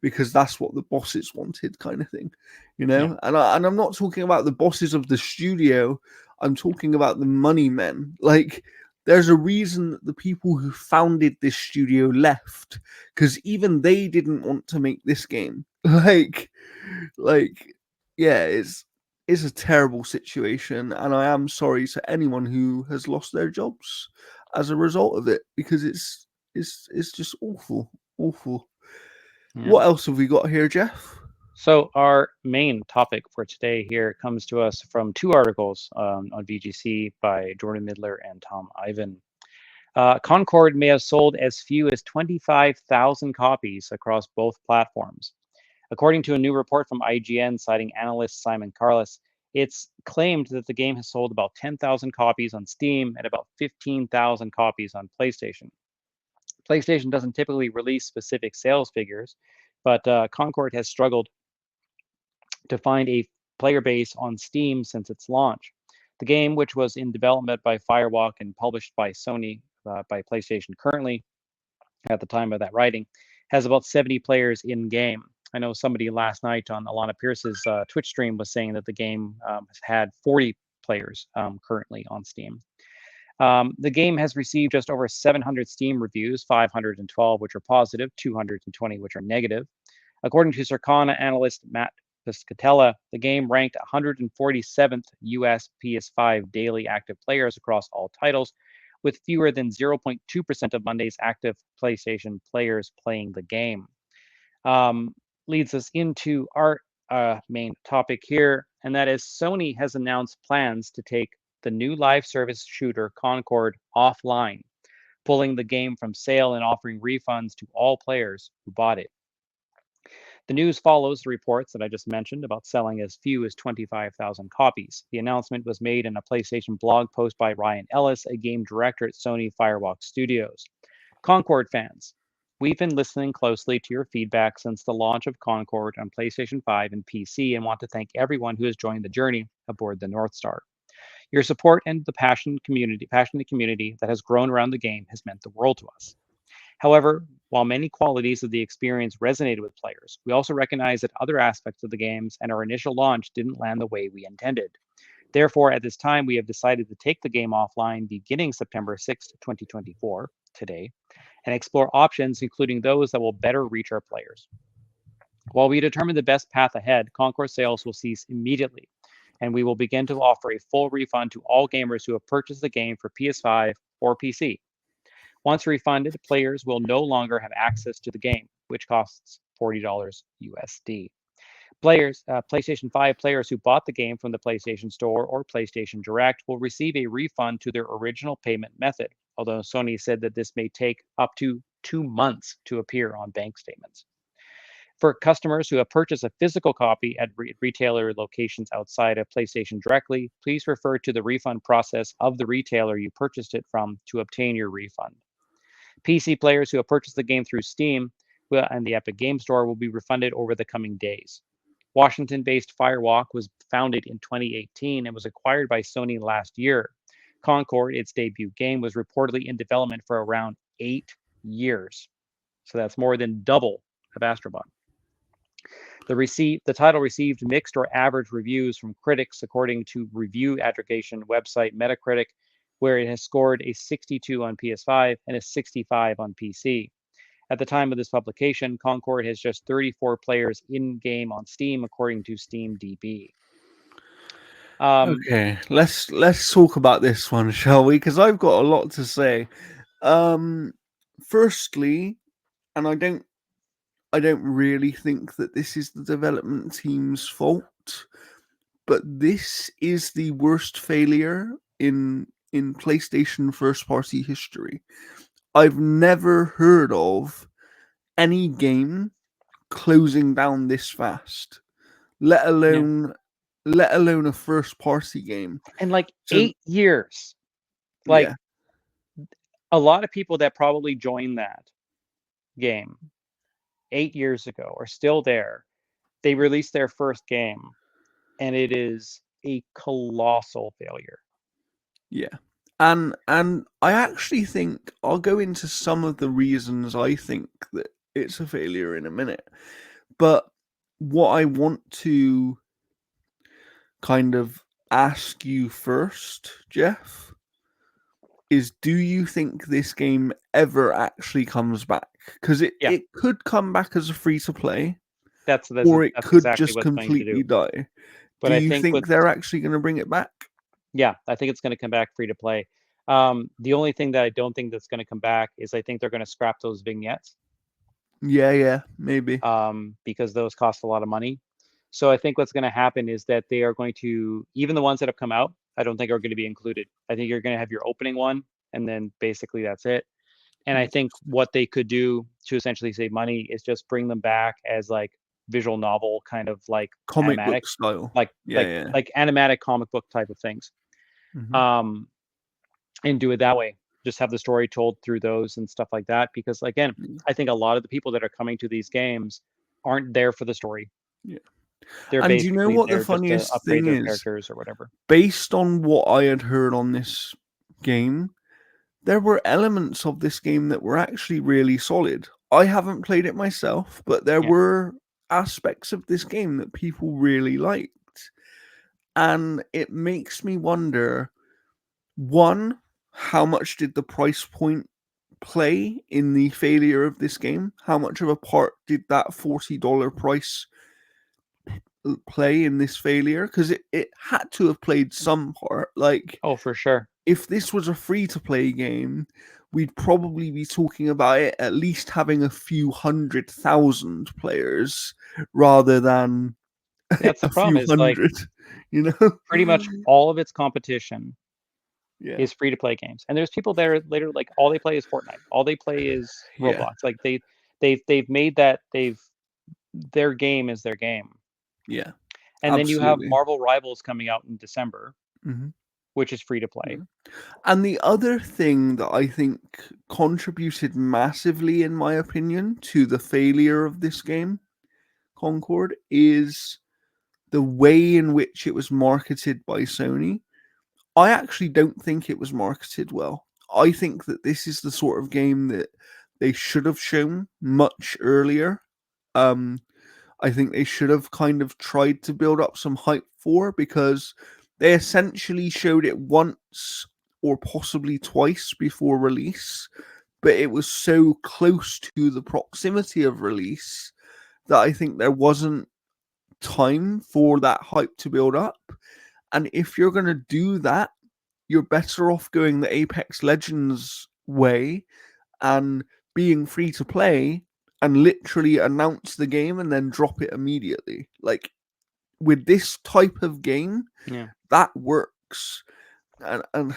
Speaker 1: because that's what the bosses wanted, kind of thing, you
Speaker 2: Yeah.
Speaker 1: know. And I'm not talking about the bosses of the studio. I'm talking about the money men. Like, there's a reason that the people who founded this studio left, because even they didn't want to make this game. Like, yeah, it's a terrible situation, and I am sorry to anyone who has lost their jobs as a result of it because it's just awful, awful.
Speaker 2: Yeah.
Speaker 1: What else have we got here, Jeff?
Speaker 2: So our main topic for today here comes to us from two articles on VGC by Jordan Midler and Tom Ivan. Concord may have sold as few as 25,000 copies across both platforms. According to a new report from IGN citing analyst Simon Carless, it's claimed that the game has sold about 10,000 copies on Steam and about 15,000 copies on PlayStation. PlayStation doesn't typically release specific sales figures, but Concord has struggled to find a player base on Steam since its launch. The game, which was in development by Firewalk and published by Sony by PlayStation currently, at the time of that writing, has about 70 players in game. I know somebody last night on Alana Pierce's Twitch stream was saying that the game has had 40 players currently on Steam. The game has received just over 700 Steam reviews, 512 which are positive, 220 which are negative. According to Circana analyst Matt Piscatella, the game ranked 147th US PS5 daily active players across all titles, with fewer than 0.2% of Monday's active PlayStation players playing the game. Leads us into our main topic here, and that is Sony has announced plans to take the new live service shooter Concord offline, pulling the game from sale and offering refunds to all players who bought it. The news follows the reports that I just mentioned about selling as few as 25,000 copies. The announcement was made in a PlayStation blog post by Ryan Ellis, a game director at Sony Firewalk Studios. Concord fans, we've been listening closely to your feedback since the launch of Concord on PlayStation 5 and PC and want to thank everyone who has joined the journey aboard the North Star. Your support and the passionate community that has grown around the game has meant the world to us. However, while many qualities of the experience resonated with players, we also recognize that other aspects of the games and our initial launch didn't land the way we intended. Therefore, at this time, we have decided to take the game offline beginning September 6th, 2024, today, and explore options, including those that will better reach our players. While we determine the best path ahead, Concord sales will cease immediately, and we will begin to offer a full refund to all gamers who have purchased the game for PS5 or PC. Once refunded, players will no longer have access to the game, which costs $40 USD. PlayStation 5 players who bought the game from the PlayStation Store or PlayStation Direct will receive a refund to their original payment method, although Sony said that this may take up to 2 months to appear on bank statements. For customers who have purchased a physical copy at retailer locations outside of PlayStation directly, please refer to the refund process of the retailer you purchased it from to obtain your refund. PC players who have purchased the game through Steam and the Epic Game Store will be refunded over the coming days. Washington-based Firewalk was founded in 2018 and was acquired by Sony last year. Concord, its debut game, was reportedly in development for around 8 years. So that's more than double of Astro Bot. The title received mixed or average reviews from critics, according to review aggregation website Metacritic, where it has scored a 62 on PS5 and a 65 on PC. At the time of this publication, Concord has just 34 players in-game on Steam, according to SteamDB.
Speaker 1: Okay, let's talk about this one, shall we? Because I've got a lot to say. Firstly, and I don't really think that this is the development team's fault, but this is the worst failure in PlayStation first party history. I've never heard of any game closing down this fast, let
Speaker 2: Yeah.
Speaker 1: alone let alone a first-party game.
Speaker 2: And like
Speaker 1: So
Speaker 2: 8 years. Like
Speaker 1: yeah,
Speaker 2: a lot of people that probably joined that game 8 years ago are still there. They released their first game and it is a colossal failure.
Speaker 1: yeah. And I actually think I'll go into some of the reasons I think that it's a failure in a minute. But what I want to kind of ask you first, Jeff, is do you think this game ever actually comes back? Because
Speaker 2: Yeah,
Speaker 1: it could come back as a free to play,
Speaker 2: that's
Speaker 1: or it
Speaker 2: that's
Speaker 1: could
Speaker 2: exactly
Speaker 1: just
Speaker 2: what's going to do.
Speaker 1: completely die.
Speaker 2: But
Speaker 1: Do
Speaker 2: I
Speaker 1: you
Speaker 2: think
Speaker 1: think
Speaker 2: with
Speaker 1: they're actually going to bring it back?
Speaker 2: Yeah, I think it's going to come back free to play. The only thing that I don't think that's going to come back is I think they're going to scrap those vignettes
Speaker 1: Yeah, maybe.
Speaker 2: because those cost a lot of money. So I think what's going to happen is that they are going to, even the ones that have come out, I don't think are going to be included. I think you're going to have your opening one, and then basically that's it. And I
Speaker 1: Yeah.
Speaker 2: think what they could do to essentially save money is just bring them back as like visual novel kind of like
Speaker 1: Comic
Speaker 2: animatic,
Speaker 1: book style.
Speaker 2: like
Speaker 1: Yeah.
Speaker 2: animatic comic book type of things.
Speaker 1: Hmm.
Speaker 2: Um, and do it that way. Just have the story told through those and stuff like that. Because again, I think a lot of the people that are coming to these games aren't there for the story.
Speaker 1: Yeah.
Speaker 2: They're
Speaker 1: And you know
Speaker 2: basically
Speaker 1: what the
Speaker 2: there just to
Speaker 1: funniest
Speaker 2: upgrade
Speaker 1: thing
Speaker 2: their
Speaker 1: is?
Speaker 2: characters or whatever.
Speaker 1: Based on what I had heard on this game, there were elements of this game that were actually really solid. I haven't played it myself, but there
Speaker 2: Yeah.
Speaker 1: were aspects of this game that people really liked. And it makes me wonder, one, how much did the price point play in the failure of this game? How much of a part did that $40 price play in this failure? Because it had to have played some part. Like,
Speaker 2: Oh, for sure.
Speaker 1: if this was a free to play game, we'd probably be talking about it at least having a few 100,000 players rather than
Speaker 2: That's the
Speaker 1: a
Speaker 2: problem
Speaker 1: few
Speaker 2: is like
Speaker 1: hundred, you know?
Speaker 2: pretty much all of its competition
Speaker 1: Yeah,
Speaker 2: is free to play games. And there's people that are later like all they play is Fortnite. All they play is
Speaker 1: yeah,
Speaker 2: Roblox. Like they've made that their game is their game.
Speaker 1: yeah,
Speaker 2: And then you have
Speaker 1: absolutely.
Speaker 2: Marvel Rivals coming out in December,
Speaker 1: Hmm.
Speaker 2: which is free to
Speaker 1: Yeah.
Speaker 2: play.
Speaker 1: And the other thing that I think contributed massively, in my opinion, to the failure of this game, Concord, is the way in which it was marketed by Sony. I actually don't think it was marketed well. I think that this is the sort of game that they should have shown much earlier. Um, I think they should have kind of tried to build up some hype for, because they essentially showed it once or possibly twice before release, but it was so close to the proximity of release that I think there wasn't time for that hype to build up. And if you're going to do that, you're better off going the Apex Legends way and being free to play and literally announce the game and then drop it immediately. Like, with this type of game,
Speaker 2: Yeah.
Speaker 1: that works. And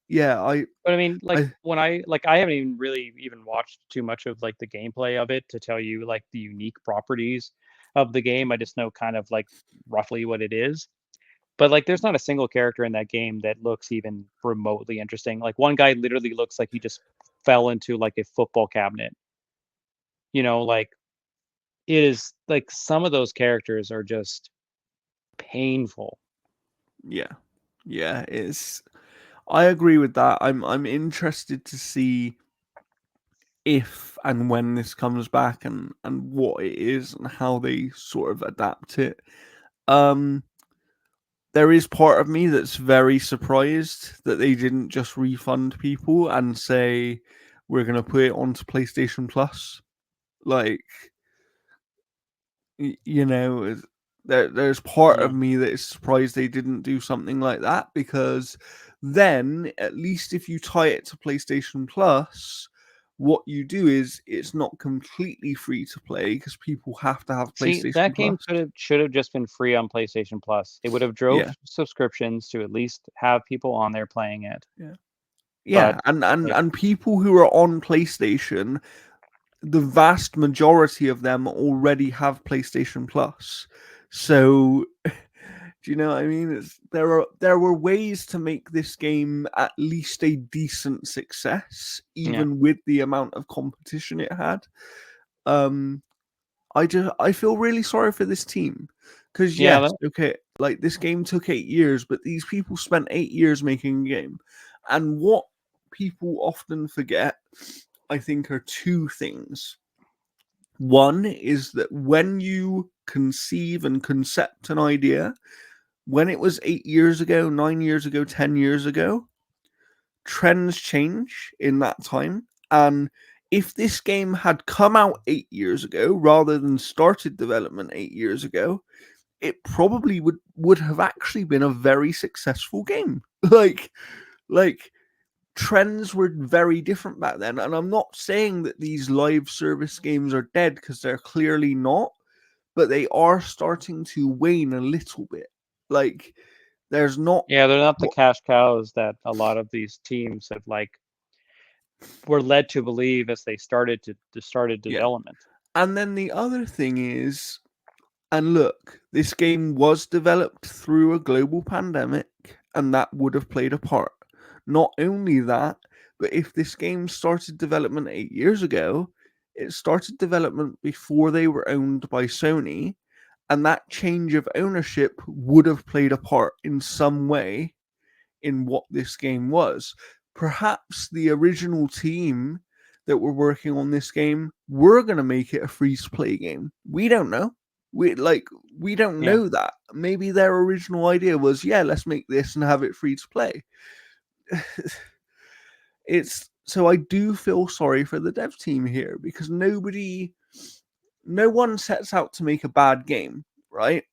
Speaker 1: yeah,
Speaker 2: But I mean, like
Speaker 1: I
Speaker 2: when I haven't even really even watched too much of like the gameplay of it to tell you like the unique properties of the game. I just know kind of like roughly what it is. But like there's not a single character in that game that looks even remotely interesting. Like one guy literally looks like he just fell into like a football cabinet. Like it is like some of those characters are just painful.
Speaker 1: yeah. Yeah, it's I agree with that. I'm interested to see if and when this comes back, and what it is and how they sort of adapt it. Um there is part of me that's very surprised that they didn't just refund people and say we're going to put it onto PlayStation Plus. Like, there's part of
Speaker 2: Yeah.
Speaker 1: me that is surprised they didn't do something like that, because then at least if you tie it to PlayStation Plus, what you do is it's not completely free to play because people have to have
Speaker 2: See,
Speaker 1: PlayStation
Speaker 2: that game
Speaker 1: Plus.
Speaker 2: should have just been free on PlayStation Plus. It would have drove
Speaker 1: Yeah,
Speaker 2: subscriptions to at least have people on there playing it.
Speaker 1: yeah, yeah,
Speaker 2: But
Speaker 1: and
Speaker 2: like,
Speaker 1: and people who are on PlayStation, the vast majority of them already have PlayStation Plus. So Do you know what I mean? There were ways to make this game at least a decent success,
Speaker 2: Yeah.
Speaker 1: even with the amount of competition it had. Um, I feel really sorry for this team because
Speaker 2: Yeah,
Speaker 1: yes, okay, like this game took 8 years, but these people spent 8 years making a game, and what people often forget, I think, are two things. One is that when you conceive and concept an idea, when it was 8 years ago, 9 years ago, 10 years ago, trends change in that time. And if this game had come out 8 years ago rather than started development 8 years ago, it probably would have actually been a very successful game. like trends were very different back then. And I'm not saying that these live service games are dead because they're clearly not, but they are starting to wane a little bit. Like there's not
Speaker 2: yeah, they're not the cash cows that a lot of these teams have were led to believe as they started
Speaker 1: yeah.
Speaker 2: development.
Speaker 1: And then the other thing is, and look, this game was developed through a global pandemic, and that would have played a part. Not only that, but if this game started development 8 years ago, it started development before they were owned by Sony, and that change of ownership would have played a part in some way in what this game was. Perhaps the original team that were working on this game were going to make it a free to play game. We don't know. We don't
Speaker 2: Yeah.
Speaker 1: know that. Maybe their original idea was, yeah, let's make this and have it free to play. It's so I do feel sorry for the dev team here because no one sets out to make a bad game, right?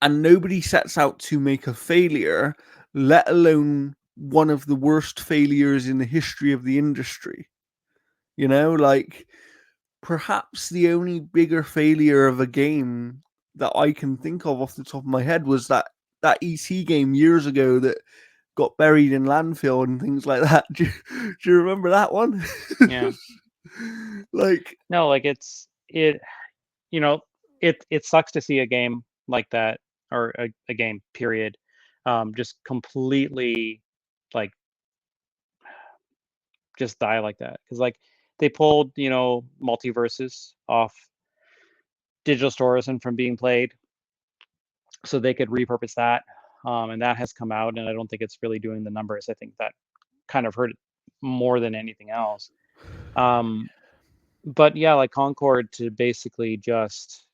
Speaker 1: And nobody sets out to make a failure, let alone one of the worst failures in the history of the industry. You know, like perhaps the only bigger failure of a game that I can think of off the top of my head was that ET game years ago that got buried in landfill and things like that. Do you remember that one?
Speaker 2: Yeah.
Speaker 1: Like,
Speaker 2: No, you know, it sucks to see a game like that, or a game period, just completely like just die like that. Because they pulled, multiverses off digital stores and from being played so they could repurpose that. And that has come out, and I don't think it's really doing the numbers. I think that kind of hurt it more than anything else. Um, but yeah, like Concord to basically just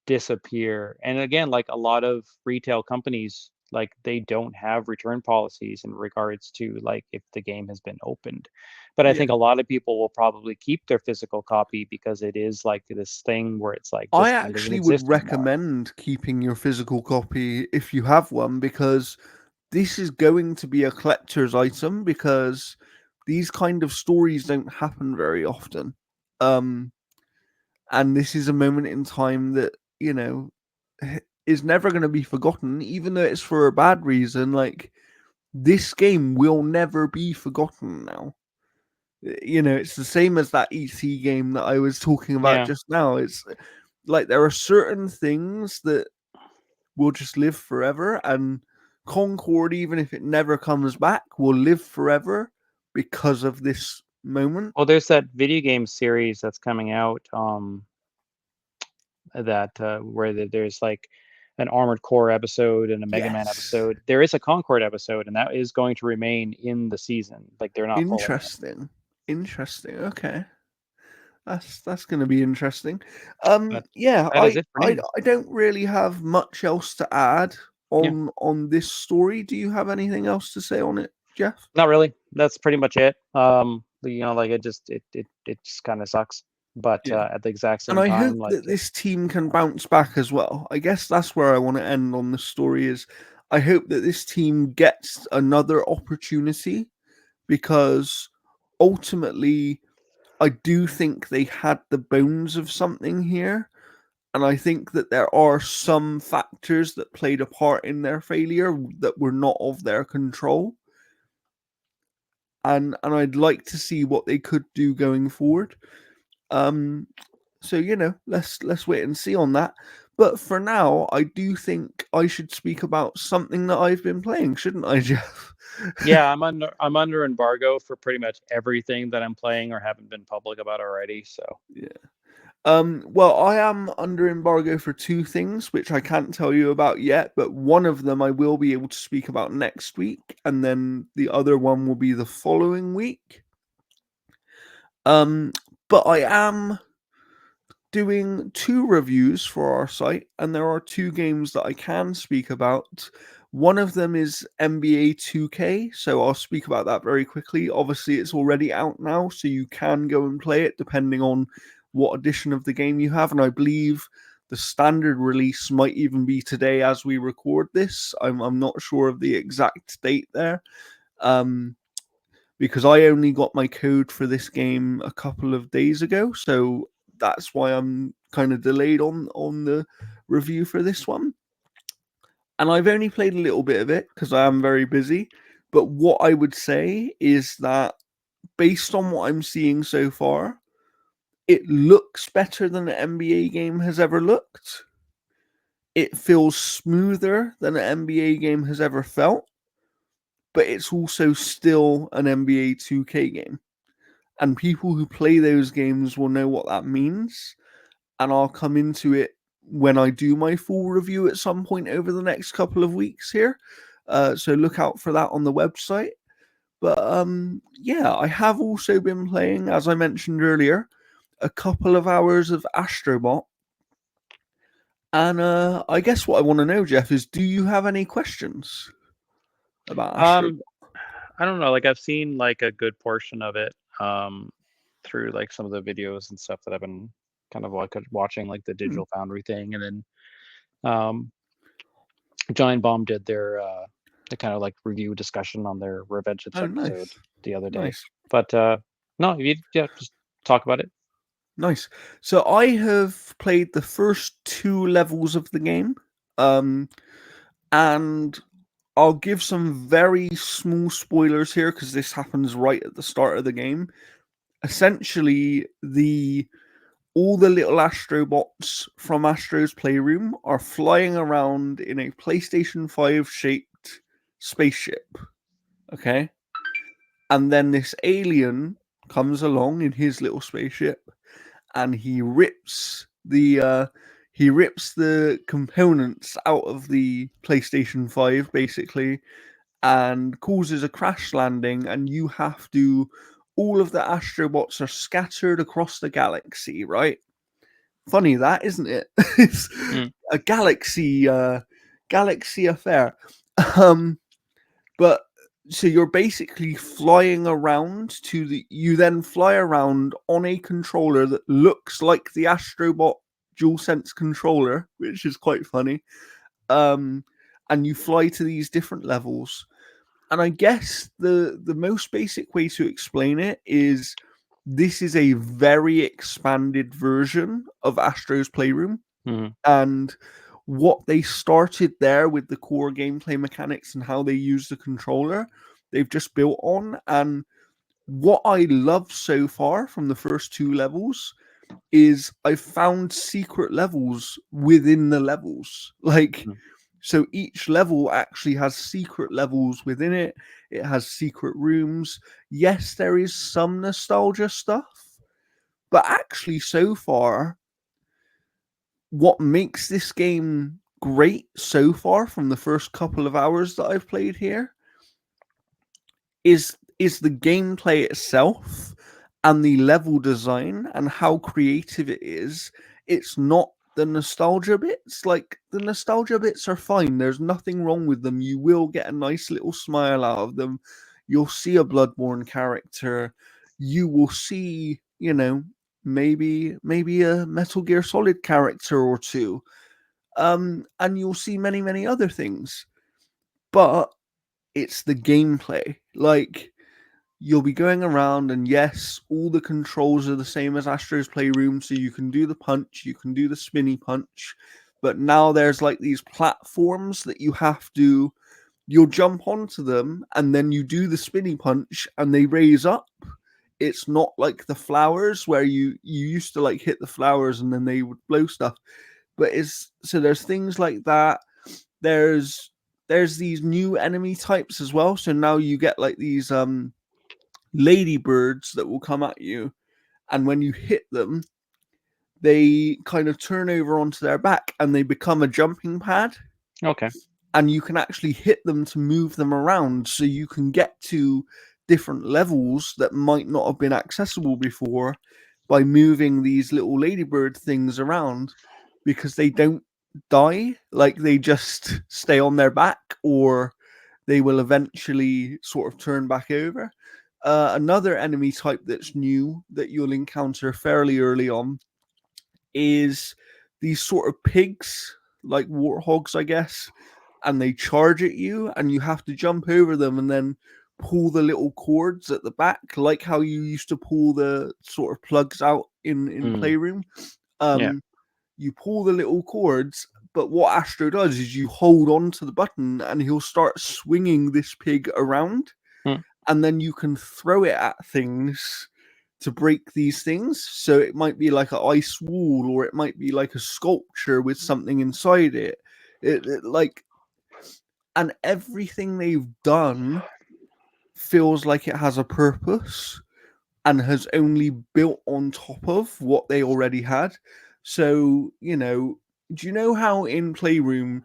Speaker 2: disappear. And again, like a lot of retail companies, like they don't have return policies in regards to like if the game has been opened. But I
Speaker 1: yeah.
Speaker 2: think a lot of people will probably keep their physical copy because it is like this thing where it's like
Speaker 1: I
Speaker 2: this game doesn't
Speaker 1: actually would
Speaker 2: exist anymore.
Speaker 1: recommend keeping your physical copy if you have one because this is going to be a collector's item because these kind of stories don't happen very often. Um, and this is a moment in time that, is never going to be forgotten, even though it's for a bad reason. Like, this game will never be forgotten now. It's the same as that EC game that I was talking about
Speaker 2: Yeah.
Speaker 1: just now. It's like there are certain things that will just live forever, and Concord, even if it never comes back, will live forever because of this moment.
Speaker 2: Well, there's that video game series that's coming out, that where there's like an Armored Core episode and a Mega Man
Speaker 1: Yes.
Speaker 2: episode. There is a Concord episode, and that is going to remain in the season. Like they're not pulling it.
Speaker 1: Interesting. Interesting. Okay. That's going to be interesting.
Speaker 2: But
Speaker 1: Yeah,
Speaker 2: that is it for news.
Speaker 1: I don't really have much else to add
Speaker 2: Yeah,
Speaker 1: on this story. Do you have anything else to say on it, Jeff?
Speaker 2: not really. That's pretty much it. Like it just kind of sucks. But
Speaker 1: Yeah.
Speaker 2: at the exact
Speaker 1: And
Speaker 2: same
Speaker 1: I hope
Speaker 2: time, like
Speaker 1: that this team can bounce back as well. I guess that's where I want to end on the story is I hope that this team gets another opportunity because ultimately I do think they had the bones of something here. And I think that there are some factors that played a part in their failure that were not of their control. And I'd like to see what they could do going forward. Um, so let's wait and see on that. But for now, I do think I should speak about something that I've been playing, shouldn't I, Jeff?
Speaker 2: Yeah, I'm under embargo for pretty much everything that I'm playing or haven't been public about already. So
Speaker 1: Yeah. Well, I am under embargo for two things, which I can't tell you about yet, but one of them I will be able to speak about next week, and then the other one will be the following week. But I am doing two reviews for our site, and there are two games that I can speak about. One of them is NBA 2K, so I'll speak about that very quickly. Obviously, it's already out now, so you can go and play it depending on what edition of the game you have. And I believe the standard release might even be today as we record this. I'm not sure of the exact date there. Because I only got my code for this game a couple of days ago, so that's why I'm kind of delayed on the review for this one. And I've only played a little bit of it because I am very busy. But what I would say is that based on what I'm seeing so far, it looks better than an NBA game has ever looked. It feels smoother than an NBA game has ever felt, but it's also still an NBA 2K game. And people who play those games will know what that means. And I'll come into it when I do my full review at some point over the next couple of weeks here. So look out for that on the website. But yeah, I have also been playing, as I mentioned earlier, a couple of hours of Astro Bot. And I guess what I want to know, Jeff, is do you have any questions about Astro Bot?
Speaker 2: I don't know. Like I've seen like a good portion of it through like some of the videos and stuff that I've been kind of like watching, like the Digital Foundry thing, and then Giant Bomb did their the kind of like review discussion on their Revengeance episode
Speaker 1: Nice.
Speaker 2: the other day.
Speaker 1: Nice.
Speaker 2: But no, you just talk about it.
Speaker 1: Nice. So I have played the first two levels of the game, and I'll give some very small spoilers here because this happens right at the start of the game. Essentially, all the little Astrobots from Astro's Playroom are flying around in a PlayStation 5 shaped spaceship. Okay? And then this alien comes along in his little spaceship and he rips the components out of the PlayStation 5 basically and causes a crash landing, and you have to all of the Astrobots are scattered across the galaxy, right? Funny that, isn't it? It's a galaxy affair. But so you're basically flying around you then fly around on a controller that looks like the Astrobot DualSense controller, which is quite funny. And you fly to these different levels. And I guess the most basic way to explain it is this is a very expanded version of Astro's Playroom.
Speaker 2: Mm-hmm.
Speaker 1: And what they started there with the core gameplay mechanics and how they use the controller, they've just built on. And what I love so far from the first two levels is I've found secret levels within the levels. Like, so each level actually has secret levels within it. It has secret rooms. Yes, there is some nostalgia stuff, but actually so far, what makes this game great so far from the first couple of hours that I've played here is the gameplay itself and the level design and how creative it is. It's not the nostalgia bits. Like, the nostalgia bits are fine. There's nothing wrong with them. You will get a nice little smile out of them. You'll see a Bloodborne character. You will see, maybe a Metal Gear Solid character or two. And you'll see many, many other things. But it's the gameplay. Like, you'll be going around, and yes, all the controls are the same as Astro's Playroom, so you can do the punch, you can do the spinny punch, but now there's like these platforms that you'll jump onto them, and then you do the spinny punch, and they raise up. It's not like the flowers where you used to like hit the flowers and then they would blow stuff. but it's so there's things like that. There's these new enemy types as well. So now you get like these ladybirds that will come at you, and when you hit them, they kind of turn over onto their back and they become a jumping pad.
Speaker 2: Okay.
Speaker 1: And you can actually hit them to move them around, so you can get to different levels that might not have been accessible before by moving these little ladybird things around, because they don't die, like they just stay on their back, or they will eventually sort of turn back over. Another enemy type that's new that you'll encounter fairly early on is these sort of pigs, like warthogs, I guess, and they charge at you, and you have to jump over them and then pull the little cords at the back, like how you used to pull the sort of plugs out in Playroom.
Speaker 2: Yeah.
Speaker 1: You pull the little cords, but what Astro does is you hold on to the button, and he'll start swinging this pig around,
Speaker 2: Hmm.
Speaker 1: and then you can throw it at things to break these things. So it might be like an ice wall, or it might be like a sculpture with something inside it. It like, and everything they've done feels like it has a purpose and has only built on top of what they already had. So, do you know how in Playroom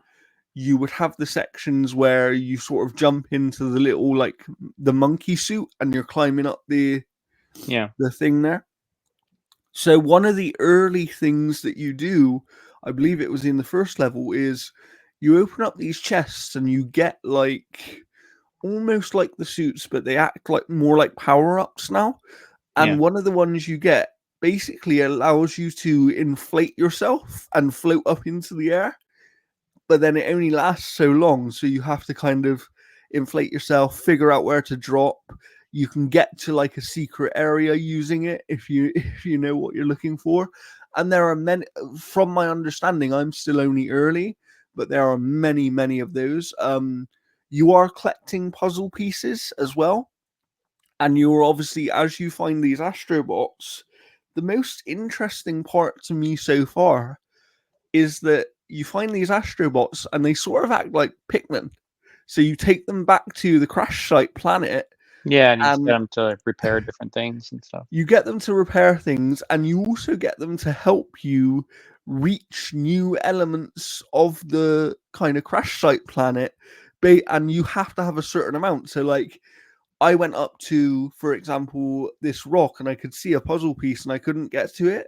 Speaker 1: you would have the sections where you sort of jump into the little, like, the monkey suit, and you're climbing up the
Speaker 2: Yeah.
Speaker 1: thing there? So one of the early things that you do, I believe it was in the first level, is you open up these chests and you get like almost like the suits, but they act like more like power-ups now.
Speaker 2: Yeah.
Speaker 1: And one of the ones you get basically allows you to inflate yourself and float up into the air, but then it only lasts so long, so you have to kind of inflate yourself, figure out where to drop. You can get to like a secret area using it if you if you know what you're looking for. And there are many, from my understanding, I'm still only early, but there are many of those. You are collecting puzzle pieces as well, and you're obviously, as you find these astrobots, the most interesting part to me so far is that you find these astrobots and they sort of act like Pikmin. So you take them back to the crash site planet,
Speaker 2: Yeah, and you just get
Speaker 1: and
Speaker 2: them to repair different things and stuff.
Speaker 1: you get them to repair things, and you also get them to help you reach new elements of the kind of crash site planet. And you have to have a certain amount. So, like, I went up to, for example, this rock, and I could see a puzzle piece and I couldn't get to it.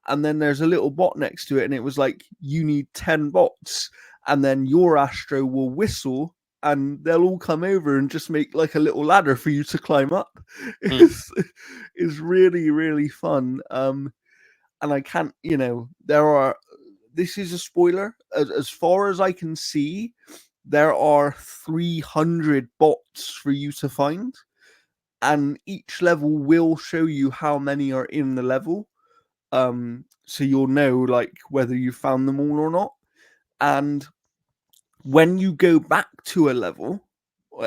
Speaker 1: And then there's a little bot next to it, and it was like, you need 10 bots. And then your Astro will whistle, and they'll all come over and just make like a little ladder for you to climb up. It's really, really fun. And I can't, this is a spoiler. As far as I can see, there are 300 bots for you to find, and each level will show you how many are in the level. So you'll know like whether you found them all or not. And when you go back to a level,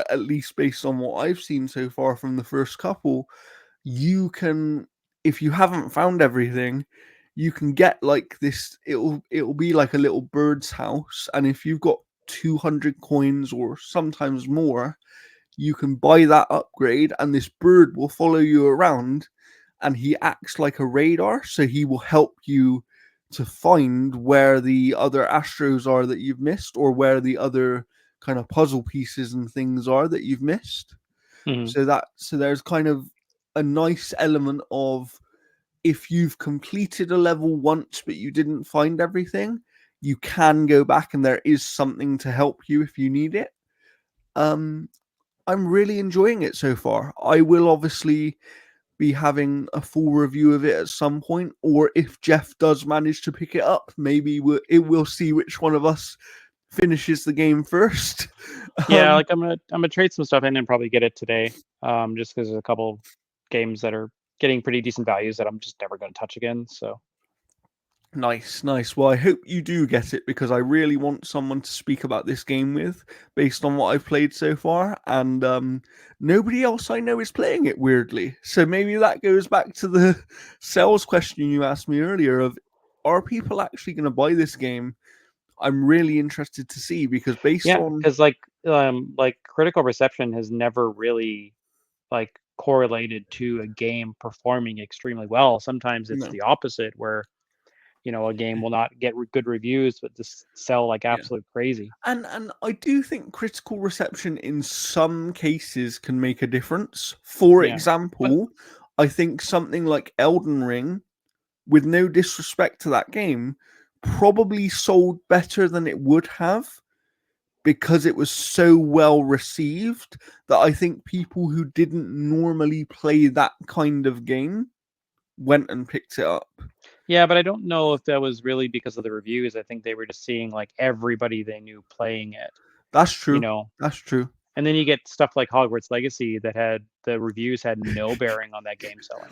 Speaker 1: at least based on what I've seen so far from the first couple, you can, if you haven't found everything, you can get like this. It'll be like a little bird's house, and if you've got 200 coins or sometimes more, you can buy that upgrade, and this bird will follow you around, and he acts like a radar, so he will help you to find where the other astros are that you've missed, or where the other kind of puzzle pieces and things are that you've missed.
Speaker 2: Mhm.
Speaker 1: So there's kind of a nice element of, if you've completed a level once but you didn't find everything, you can go back and there is something to help you if you need it. I'm really enjoying it so far. I will obviously be having a full review of it at some point, or if Jeff does manage to pick it up, maybe we'll see which one of us finishes the game first.
Speaker 2: Yeah, like I'm gonna trade some stuff in and probably get it today. Just because there's a couple games that are getting pretty decent values that I'm just never gonna touch again. So
Speaker 1: Nice. Well, I hope you do get it, because I really want someone to speak about this game with, based on what I've played so far. And nobody else I know is playing it, weirdly. So maybe that goes back to the sales question you asked me earlier of, are people actually going to buy this game? I'm really interested to see, because based
Speaker 2: Yeah,
Speaker 1: on
Speaker 2: because like critical reception has never really like correlated to a game performing extremely well. Sometimes it's
Speaker 1: no,
Speaker 2: the opposite, where a game will not get good reviews but just sell like
Speaker 1: yeah.
Speaker 2: absolute crazy.
Speaker 1: And I do think critical reception in some cases can make a difference. For
Speaker 2: Yeah, but
Speaker 1: example, I think something like Elden Ring, with no disrespect to that game, probably sold better than it would have, because it was so well received, that I think people who didn't normally play that kind of game went and picked it up.
Speaker 2: yeah, but I don't know if that was really because of the reviews. I think they were just seeing like everybody they knew playing it,
Speaker 1: That's
Speaker 2: you
Speaker 1: true.
Speaker 2: know.
Speaker 1: That's true.
Speaker 2: And then you get stuff like Hogwarts Legacy that had the reviews had no bearing on that game selling.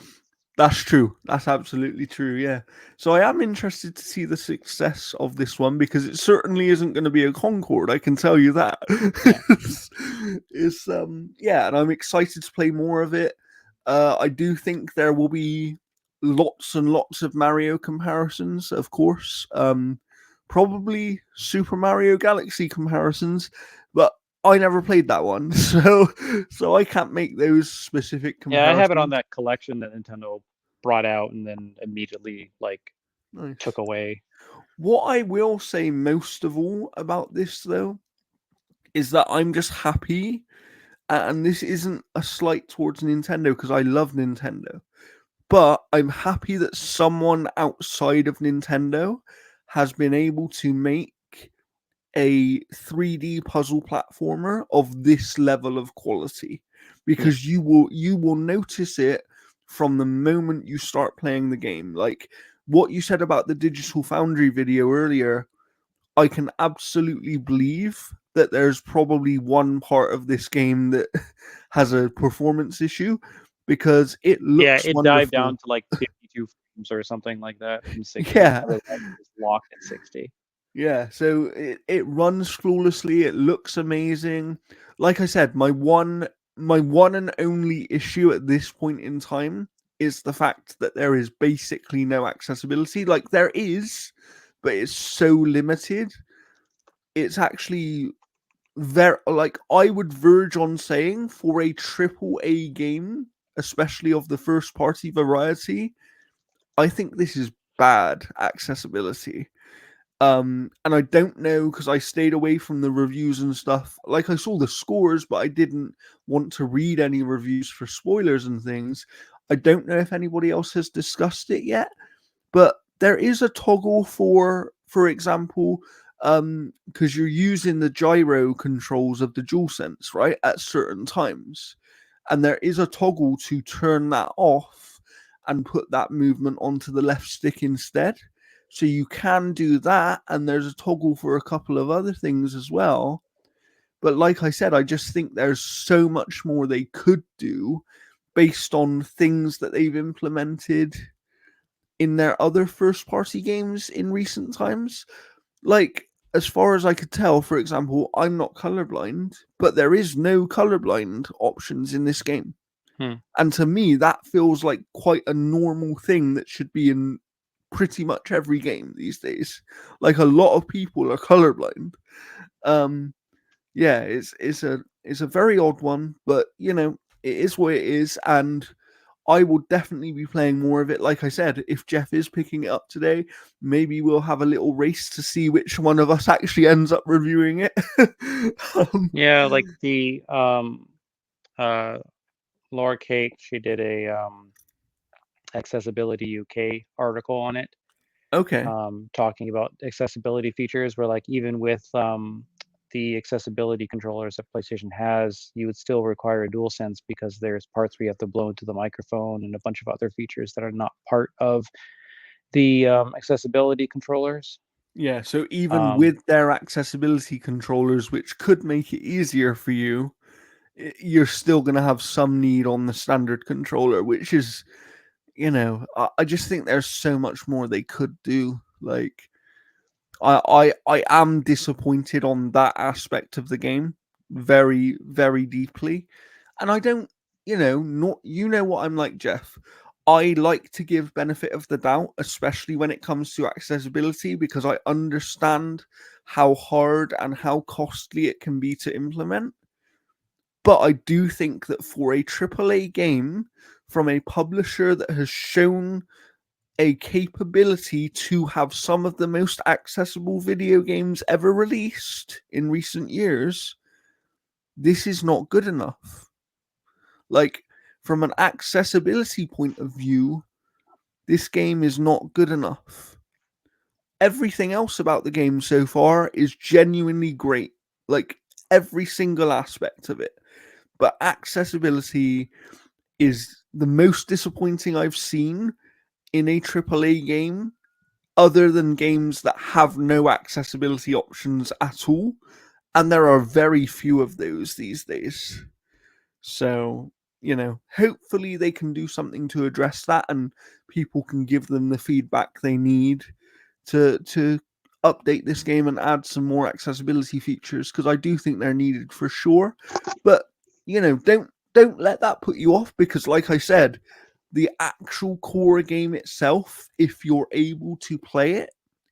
Speaker 1: That's true. That's absolutely true. Yeah. So I am interested to see the success of this one, because it certainly isn't going to be a Concord. I can tell you that.
Speaker 2: Yeah.
Speaker 1: it's yeah, and I'm excited to play more of it. I do think there will be lots and lots of Mario comparisons, of course. Probably Super Mario Galaxy comparisons, but I never played that one, so I can't make those specific
Speaker 2: Yeah, I have it on
Speaker 1: comparisons.
Speaker 2: that collection that Nintendo brought out and then immediately like
Speaker 1: Nice.
Speaker 2: took away.
Speaker 1: What I will say most of all about this, though, is that I'm just happy, and this isn't a slight towards Nintendo, because I love Nintendo, but I'm happy that someone outside of Nintendo has been able to make a 3D puzzle platformer of this level of quality,
Speaker 2: Yeah.
Speaker 1: because you will notice it from the moment you start playing the game. Like what you said about the Digital Foundry video earlier, I can absolutely believe that there's probably one part of this game that has a performance issue, because it
Speaker 2: Yeah,
Speaker 1: looks
Speaker 2: it dived down
Speaker 1: wonderful.
Speaker 2: to like 52 frames or something like that from 60.
Speaker 1: Yeah,
Speaker 2: Otherwise, it was locked at 60.
Speaker 1: yeah. So it runs flawlessly. It looks amazing. Like I said, my one and only issue at this point in time is the fact that there is basically no accessibility. Like there is, but it's so limited. It's actually very, like, I would verge on saying, for a triple A game, especially of the first party variety, I think this is bad accessibility. And I don't know, because I stayed away from the reviews and stuff. Like I saw the scores, but I didn't want to read any reviews for spoilers and things. I don't know if anybody else has discussed it yet, but there is a toggle for example, because you're using the gyro controls of the DualSense, right, at certain times, and there is a toggle to turn that off and put that movement onto the left stick instead. So you can do that, and there's a toggle for a couple of other things as well. But like I said, I just think there's so much more they could do based on things that they've implemented in their other first party games in recent times. Like, as far as I could tell, for example, I'm not colorblind, but there is no colorblind options in this game.
Speaker 2: Hmm.
Speaker 1: And to me, that feels like quite a normal thing that should be in pretty much every game these days. Like a lot of people are colorblind. Um, yeah, it's a very odd one, but it is what it is, and I will definitely be playing more of it. Like I said, if Jeff is picking it up today, maybe we'll have a little race to see which one of us actually ends up reviewing it.
Speaker 2: Yeah, like the uh Laura Kate, she did a Accessibility UK article on it,
Speaker 1: Okay.
Speaker 2: talking about accessibility features where like even with the accessibility controllers that PlayStation has, you would still require a DualSense because there's parts where you have to blow into the microphone and a bunch of other features that are not part of the accessibility controllers.
Speaker 1: Yeah, so even
Speaker 2: Um,
Speaker 1: with their accessibility controllers, which could make it easier for you, you're still going to have some need on the standard controller, which is, I just think there's so much more they could do. Like, I am disappointed on that aspect of the game, very, very deeply. And I don't, not, what I'm like, Jeff. I like to give benefit of the doubt, especially when it comes to accessibility, because I understand how hard and how costly it can be to implement. But I do think that for a AAA game from a publisher that has shown a capability to have some of the most accessible video games ever released in recent years, this is not good enough. Like, from an accessibility point of view, this game is not good enough. Everything else about the game so far is genuinely great. Like, every single aspect of it. But accessibility is the most disappointing I've seen in a AAA game, other than games that have no accessibility options at all. And there are very few of those these days. So, hopefully they can do something to address that and people can give them the feedback they need to update this game and add some more accessibility features, because I do think they're needed for sure. But, don't let that put you off, because like I said, the actual core game itself, if you're able to play it,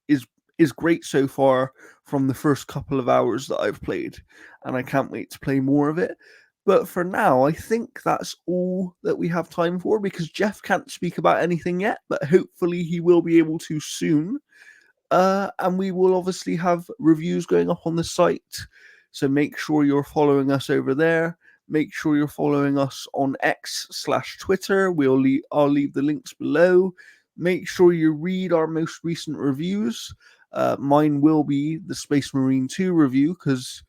Speaker 1: is great so far from the first couple of hours that I've played, and I can't wait to play more of it. But for now, I think that's all that we have time for, because Jeff can't speak about anything yet, but hopefully he will be able to soon. And we will obviously have reviews going up on the site. So make sure you're following us over there. Make sure you're following us on X/Twitter. I'll leave the links below. Make sure you read our most recent reviews. Mine will be the Space Marine 2 review, because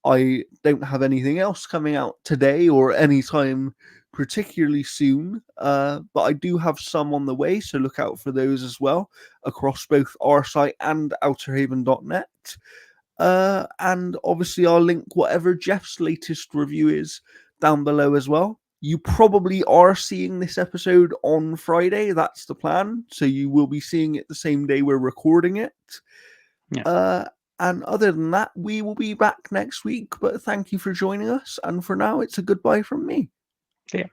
Speaker 1: I don't have anything else coming out today or anytime particularly soon. But I do have some on the way, so look out for those as well across both our site and outerhaven.net. And obviously, I'll link whatever Jeff's latest review is down below as well. You probably are seeing this episode on Friday. That's the plan. So you will be seeing it the same day we're recording it.
Speaker 2: Yeah.
Speaker 1: And other than that, we will be back next week. But thank you for joining us. And for now, it's a goodbye from me.
Speaker 2: See ya.